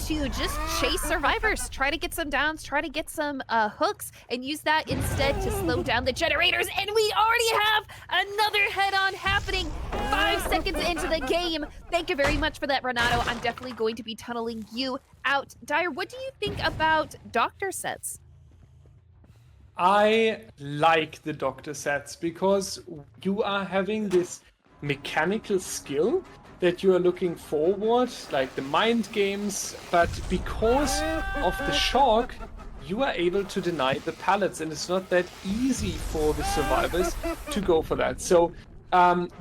to just chase survivors, try to get some downs, try to get some hooks, and use that instead to slow down the generators. And we already have another head-on happening 5 seconds into the game. Thank you very much for that, Renato. I'm definitely going to be tunneling you out. Dyer, what do you think about Doctor sets? I like the Doctor sets because you are having this mechanical skill that you are looking forward, like the mind games, but because of the shock, you are able to deny the pallets, and it's not that easy for the survivors to go for that. So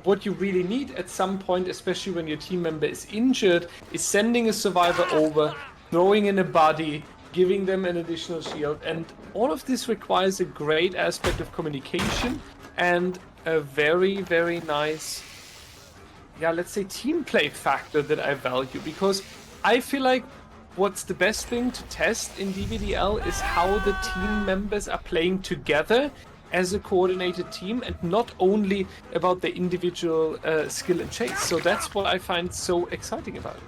what you really need at some point, especially when your team member is injured, is sending a survivor over, throwing in a body, giving them an additional shield, and all of this requires a great aspect of communication and a very, very nice, let's say, team play factor that I value, because I feel like what's the best thing to test in DBDL is how the team members are playing together as a coordinated team, and not only about the individual skill and chase. So that's what I find so exciting about it.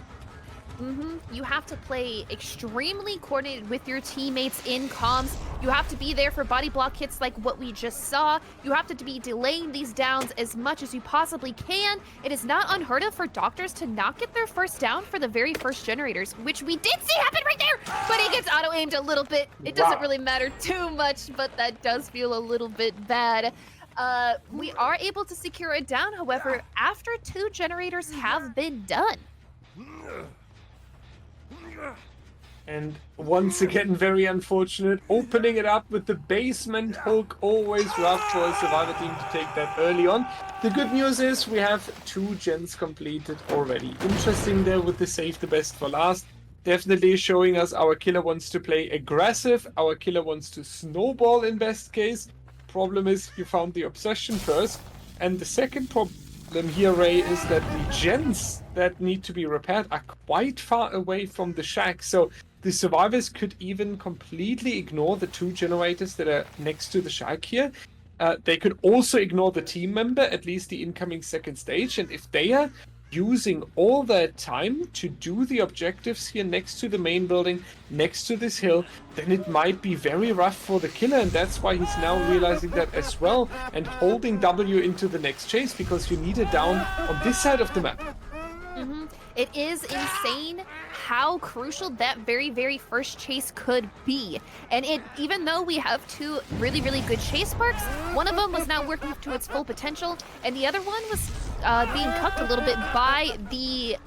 You have to play extremely coordinated with your teammates in comms. You have to be there for body block hits like what we just saw. You have to be delaying these downs as much as you possibly can. It is not unheard of for doctors to not get their first down for the very first generators, which we did see happen right there, but it gets auto-aimed a little bit. It doesn't really matter too much, but that does feel a little bit bad. We are able to secure a down, however, after 2 generators have been done. And once again, very unfortunate, opening it up with the basement hook. Always rough for a survivor team to take that early on. The good news is we have 2 gens completed already. Interesting there with the save the best for last. Definitely showing us our killer wants to play aggressive. Our killer wants to snowball in best case. Problem is you found the obsession first. And the second problem here, Ray, is that the gens that need to be repaired are quite far away from the shack. So the survivors could even completely ignore the 2 generators that are next to the shack here. They could also ignore the team member, at least the incoming second stage. And if they are using all their time to do the objectives here next to the main building, next to this hill, then it might be very rough for the killer. And that's why he's now realizing that as well and holding W into the next chase, because you need a down on this side of the map. It is insane how crucial that very, very first chase could be. And even though we have 2 really, really good chase perks, one of them was not working to its full potential, and the other one was being cucked a little bit by the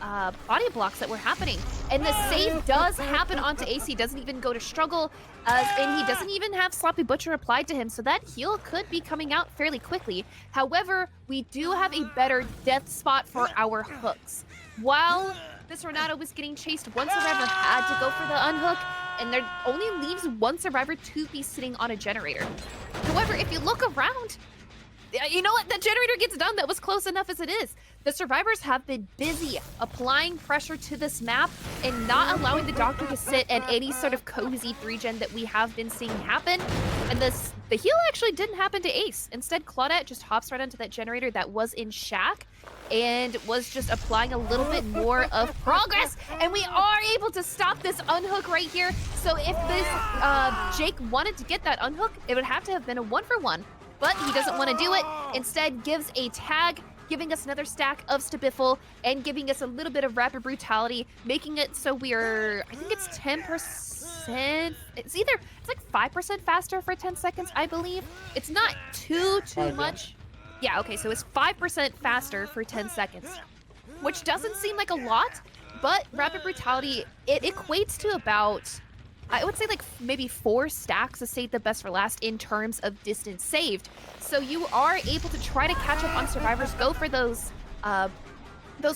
body blocks that were happening. And the save does happen onto AC, doesn't even go to struggle, and he doesn't even have Sloppy Butcher applied to him, so that heal could be coming out fairly quickly. However, we do have a better death spot for our hooks. While this Renato was getting chased, one survivor had to go for the unhook, and there only leaves one survivor to be sitting on a generator. However, if you look around, You know what? The generator gets done. That was close enough as it is. The survivors have been busy applying pressure to this map and not allowing the Doctor to sit at any sort of cozy 3-gen that we have been seeing happen. And the heal actually didn't happen to Ace. Instead, Claudette just hops right onto that generator that was in Shack and was just applying a little bit more of progress. And we are able to stop this unhook right here. So if this Jake wanted to get that unhook, it would have to have been a 1-for-1. But he doesn't want to do it. Instead, gives a tag, giving us another stack of Stabiffle and giving us a little bit of rapid brutality, making it so we're, I think it's 10%. It's like 5% faster for 10 seconds, I believe. It's not too much. Yeah, okay, so it's 5% faster for 10 seconds, which doesn't seem like a lot, but rapid brutality, it equates to about, I would say like maybe 4 stacks of Save the Best for Last in terms of distance saved. So you are able to try to catch up on survivors, go for those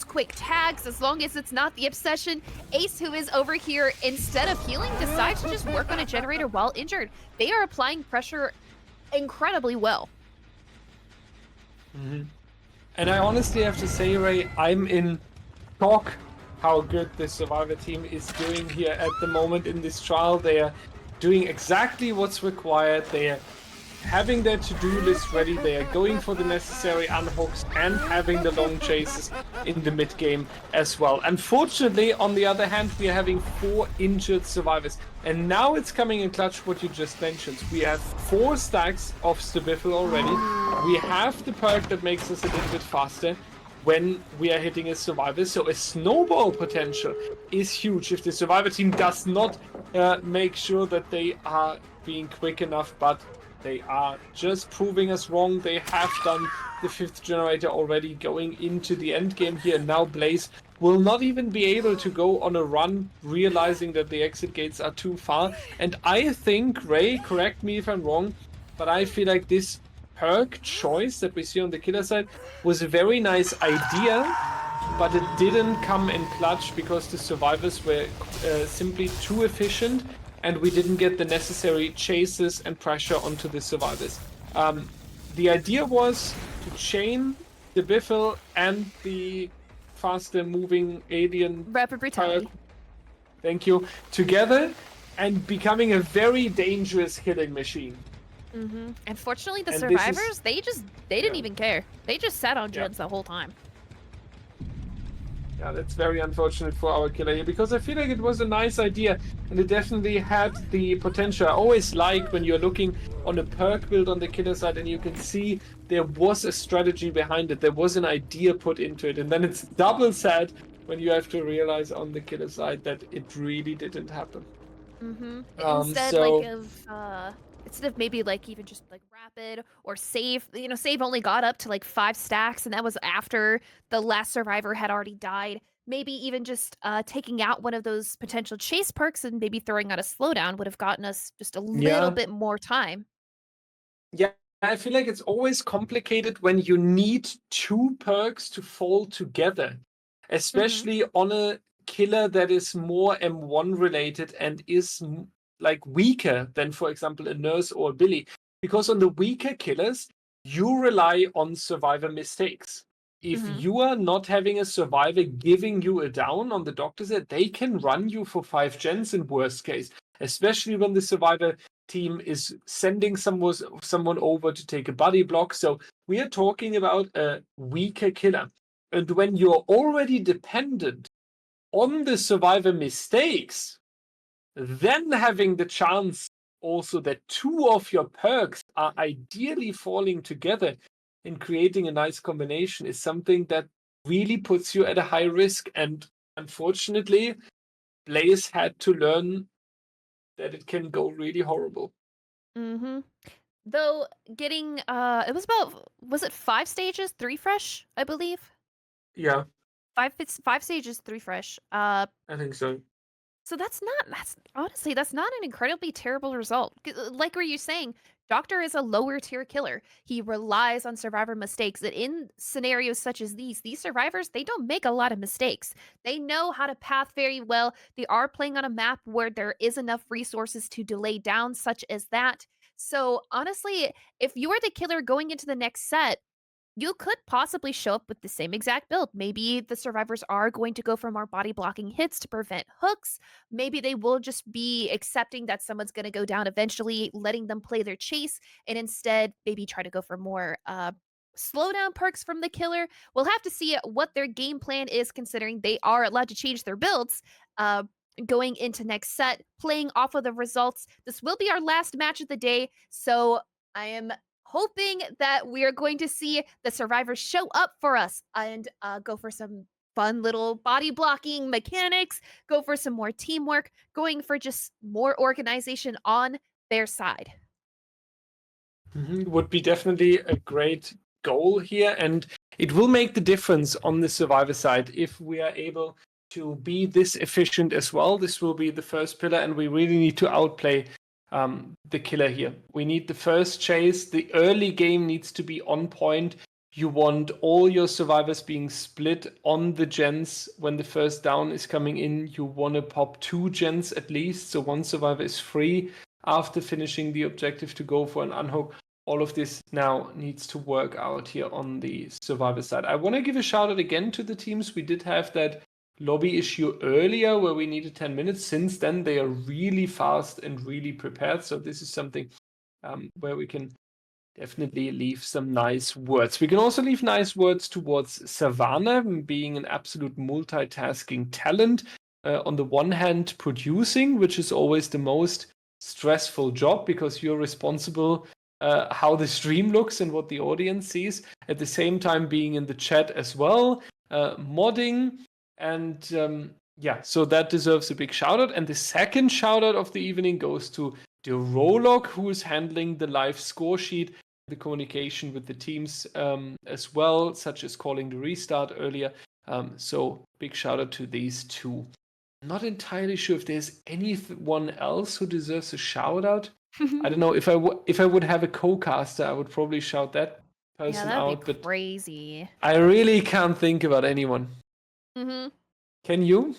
quick tags, as long as it's not the obsession. Ace, who is over here, instead of healing, decides to just work on a generator while injured. They are applying pressure incredibly well. Mm-hmm. And I honestly have to say, Ray, I'm in shock how good the Survivor team is doing here at the moment in this trial. They are doing exactly what's required. They are having their to-do list ready. They are going for the necessary unhooks and having the long chases in the mid-game as well. Unfortunately, on the other hand, we are having 4 injured survivors. And now it's coming in clutch what you just mentioned. We have 4 stacks of Stabiffle already. We have the perk that makes us a little bit faster when we are hitting a survivor. So a snowball potential is huge if the survivor team does not make sure that they are being quick enough, but they are just proving us wrong. They have done the 5th generator already going into the end game here. Now Blaze will not even be able to go on a run, realizing that the exit gates are too far. And I think, Ray, correct me if I'm wrong, but I feel like this perk choice that we see on the killer side was a very nice idea, but it didn't come in clutch because the survivors were simply too efficient and we didn't get the necessary chases and pressure onto the survivors. The idea was to chain the Biffle and the faster moving alien Rapid brutality. Thank you. Together and becoming a very dangerous killing machine. Mm-hmm. Unfortunately, the survivors, they didn't even care. They just sat on gens the whole time. Yeah, that's very unfortunate for our killer here, because I feel like it was a nice idea and it definitely had the potential. I always like when you're looking on a perk build on the killer side and you can see there was a strategy behind it. There was an idea put into it, and then it's double sad when you have to realize on the killer side that it really didn't happen. Mm-hmm. Instead of maybe like even just like rapid or save, save only got up to like 5 stacks, and that was after the last survivor had already died. Maybe even just taking out one of those potential chase perks and maybe throwing out a slowdown would have gotten us just a little bit more time. Yeah, I feel like it's always complicated when you need 2 perks to fall together, especially on a killer that is more M1 related and is like weaker than, for example, a nurse or a Billy. Because on the weaker killers, you rely on survivor mistakes. If you are not having a survivor giving you a down on the doctor set, they can run you for 5 gens in worst case, especially when the survivor team is sending someone over to take a body block. So we are talking about a weaker killer. And when you're already dependent on the survivor mistakes, then having the chance also that 2 of your perks are ideally falling together and creating a nice combination is something that really puts you at a high risk. And unfortunately, Blaze had to learn that it can go really horrible. Mm-hmm. Though getting it was it 5 stages, 3 fresh, I believe? Yeah. 5 stages, 3 fresh. I think so. So that's honestly, that's not an incredibly terrible result. Like were you saying, Doctor is a lower tier killer. He relies on survivor mistakes. That in scenarios such as these survivors, they don't make a lot of mistakes. They know how to path very well. They are playing on a map where there is enough resources to delay down, such as that. So honestly, if you're the killer going into the next set, you could possibly show up with the same exact build. Maybe the survivors are going to go for more body blocking hits to prevent hooks. Maybe they will just be accepting that someone's going to go down eventually, letting them play their chase, and instead maybe try to go for more slowdown perks from the killer. We'll have to see what their game plan is, considering they are allowed to change their builds. Going into next set, playing off of the results. This will be our last match of the day, so I am hoping that we are going to see the survivors show up for us and go for some fun little body blocking mechanics, go for some more teamwork, going for just more organization on their side. Would be definitely a great goal here, and it will make the difference on the survivor side if we are able to be this efficient as well. This will be the first pillar, and we really need to outplay the killer here. We need the first chase. The early game needs to be on point. You want all your survivors being split on the gens when the first down is coming in. You want to pop 2 gens at least, so one survivor is free after finishing the objective to go for an unhook. All of this now needs to work out here on the survivor side. I want to give a shout out again to the teams. We did have that lobby issue earlier where we needed 10 minutes. Since then, they are really fast and really prepared. So this is something where we can definitely leave some nice words. We can also leave nice words towards Savannah, being an absolute multitasking talent. On the one hand, producing, which is always the most stressful job because you're responsible how the stream looks and what the audience sees. At the same time, being in the chat as well, modding, and yeah, so that deserves a big shout out. And the second shout out of the evening goes to the Rolog, who is handling the live score sheet, the communication with the teams as well, such as calling the restart earlier. So big shout out to these two. Not entirely sure if there's anyone else who deserves a shout out. I don't know, if I would have a co-caster, I would probably shout that person out. Be crazy. But I really can't think about anyone. Can you?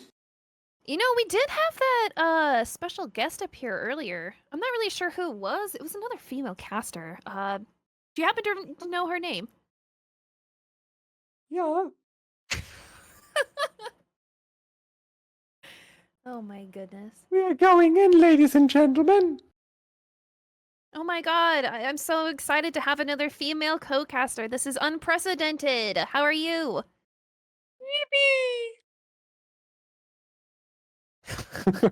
You know, we did have that special guest up here earlier. I'm not really sure who it was. It was another female caster. Do you happen to know her name? Yeah. Oh my goodness. We are going in, ladies and gentlemen. Oh my god, I'm so excited to have another female co-caster. This is unprecedented. How are you? Yippee!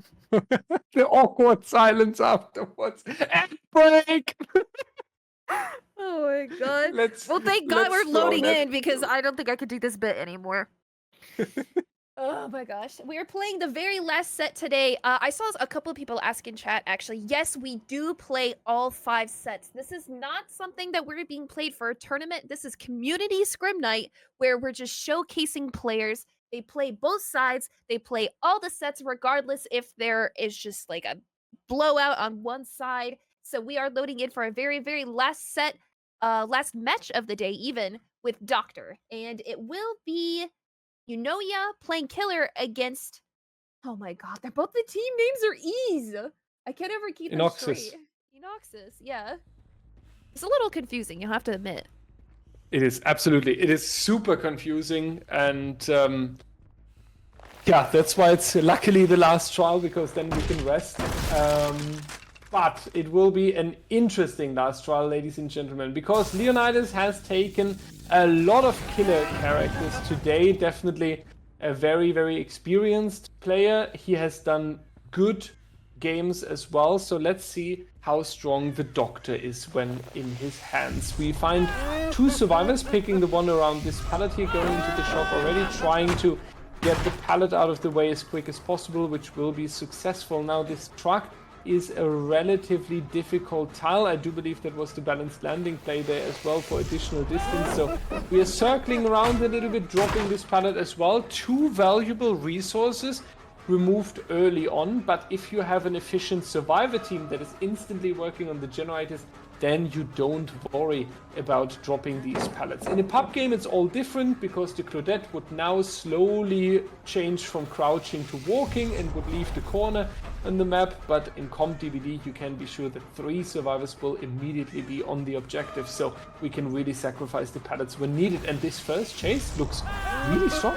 The awkward silence afterwards. And break! Oh my god. Well, thank God we're loading in because I don't think I could do this bit anymore. Oh my gosh. We are playing the very last set today. I saw a couple of people ask in chat, actually. Yes, we do play all 5 sets. This is not something that we're being played for a tournament. This is community scrim night where we're just showcasing players. They play both sides. They play all the sets regardless if there is just like a blowout on one side. So we are loading in for a very, very last set, last match of the day even, with Doctor. And it will be Eunoia playing killer against, oh my god, they're both, the team names are E's. I can't ever keep them straight. Enoxis, yeah. It's a little confusing, you'll have to admit. It is, absolutely. It is super confusing, and yeah, that's why it's luckily the last trial, because then we can rest. But it will be an interesting last trial, ladies and gentlemen, because Leonidas has taken a lot of killer characters today. Definitely a very, very experienced player. He has done good games as well. So let's see how strong the Doctor is when in his hands. We find 2 survivors picking the one around this pallet here, going into the shop already, trying to get the pallet out of the way as quick as possible, which will be successful. Now this truck is a relatively difficult tile. I do believe that was the balanced landing play there as well for additional distance. So we are circling around a little bit, dropping this pallet as well. 2 valuable resources removed early on, but if you have an efficient survivor team that is instantly working on the generators, then you don't worry about dropping these pallets. In a pub game, it's all different, because the Claudette would now slowly change from crouching to walking and would leave the corner. on the map, but in Comp DBD you can be sure that 3 survivors will immediately be on the objective, so we can really sacrifice the pallets when needed. And this first chase looks really strong.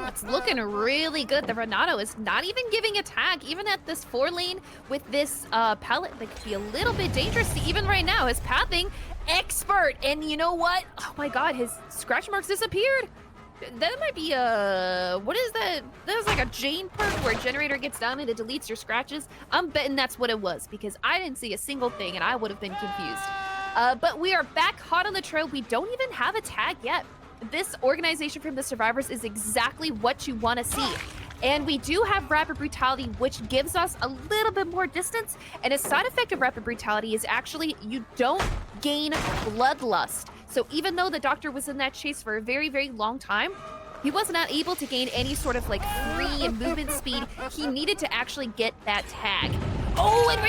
It's looking really good. The Renato is not even giving a tag, even at this 4 lane with this pallet that could be a little bit dangerous even right now. His pathing expert, and you know what? Oh my god, his scratch marks disappeared. That might be what is that? That was like a Jane perk where a generator gets down and it deletes your scratches. I'm betting that's what it was because I didn't see a single thing and I would have been confused. But we are back hot on the trail. We don't even have a tag yet. This organization from the survivors is exactly what you want to see. And we do have Rapid Brutality, which gives us a little bit more distance. And a side effect of Rapid Brutality is actually you don't gain Bloodlust. So even though the Doctor was in that chase for a very, very long time, he was not able to gain any sort of like free movement speed. He needed to actually get that tag. Oh, and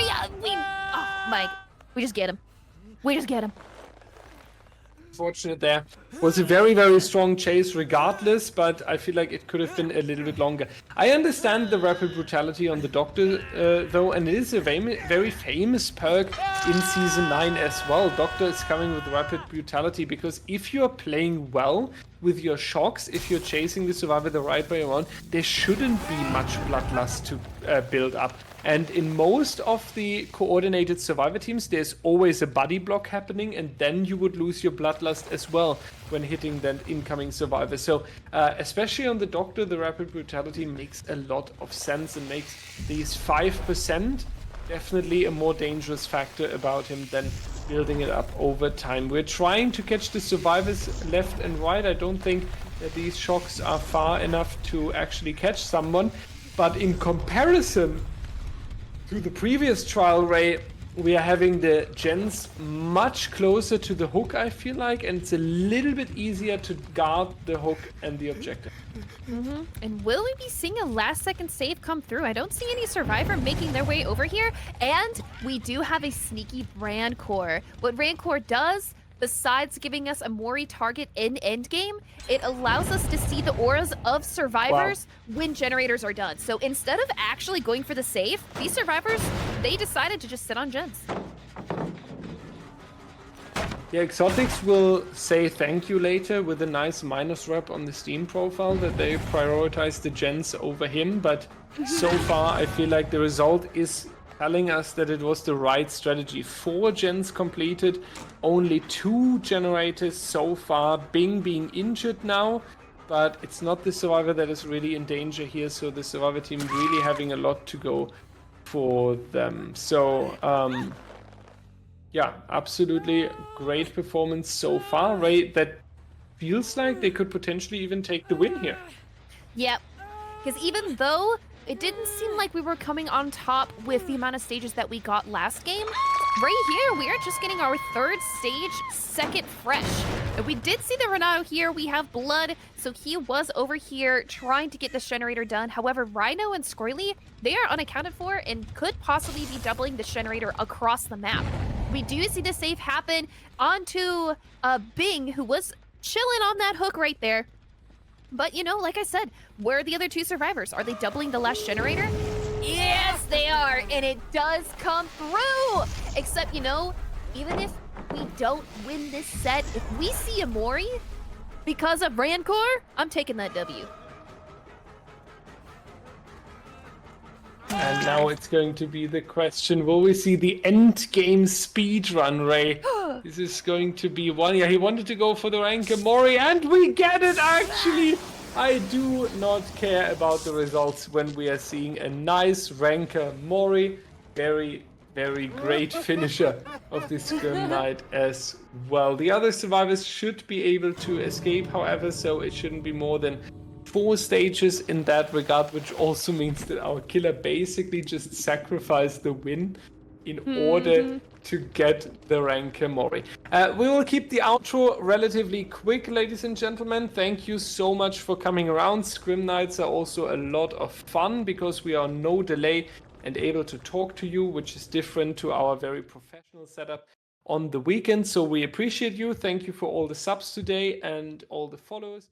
we just get him. We just get him. Fortunate there. Was a very, very strong chase regardless, but I feel like it could have been a little bit longer. I understand the Rapid Brutality on the Doctor though, and it is a very famous perk in Season 9 as well. Doctor is coming with Rapid Brutality because if you're playing well with your shocks, if you're chasing the survivor the right way around, there shouldn't be much bloodlust to build up. And in most of the coordinated survivor teams, there's always a body block happening, and then you would lose your bloodlust as well when hitting that incoming survivor. So especially on the Doctor, the Rapid Brutality makes a lot of sense and makes these 5% definitely a more dangerous factor about him than building it up over time. We're trying to catch the survivors left and right. I don't think that these shocks are far enough to actually catch someone, but in comparison to the previous trial, Ray, we are having the gens much closer to the hook, I feel like, and it's a little bit easier to guard the hook and the objective. And will we be seeing a last-second save come through? I don't see any survivor making their way over here, and we do have a sneaky Rancor. What Rancor does, besides giving us a Mori target in endgame, it allows us to see the auras of survivors when generators are done. So instead of actually going for the save, these survivors, they decided to just sit on gens. Yeah, Exotics will say thank you later with a nice minus rep on the Steam profile that they prioritized the gens over him, but so far I feel like the result is telling us that it was the right strategy. 4 gens completed, only 2 generators so far. Bing being injured now, but it's not the survivor that is really in danger here, so the survivor team really having a lot to go for them. So, yeah, absolutely great performance so far, Ray. That feels like they could potentially even take the win here. Yep, because even though it didn't seem like we were coming on top with the amount of stages that we got last game, right here, we are just getting our 3rd stage, 2nd fresh. And we did see the Renato here. We have blood, so he was over here trying to get this generator done. However, Rhino and Squirrely, they are unaccounted for and could possibly be doubling this generator across the map. We do see the save happen onto Bing, who was chilling on that hook right there. But, you know, like I said, where are the other 2 survivors? Are they doubling the last generator? Yes, they are, and it does come through! Except, you know, even if we don't win this set, if we see a Mori because of Rancor, I'm taking that W. And now it's going to be the question, will we see the end game speed run, Ray? This is going to be one. Yeah, he wanted to go for the Rancor Mori, and we get it, actually! I do not care about the results when we are seeing a nice Rancor Mori. Very, very great finisher of this Scrim Night as well. The other survivors should be able to escape, however, so it shouldn't be more than 4 stages in that regard, which also means that our killer basically just sacrificed the win in order to get the Rancor Mori. We will keep the outro relatively quick, ladies and gentlemen. Thank you so much for coming around. Scrim Nights are also a lot of fun because we are on no delay and able to talk to you, which is different to our very professional setup on the weekend. So we appreciate you. Thank you for all the subs today and all the follows.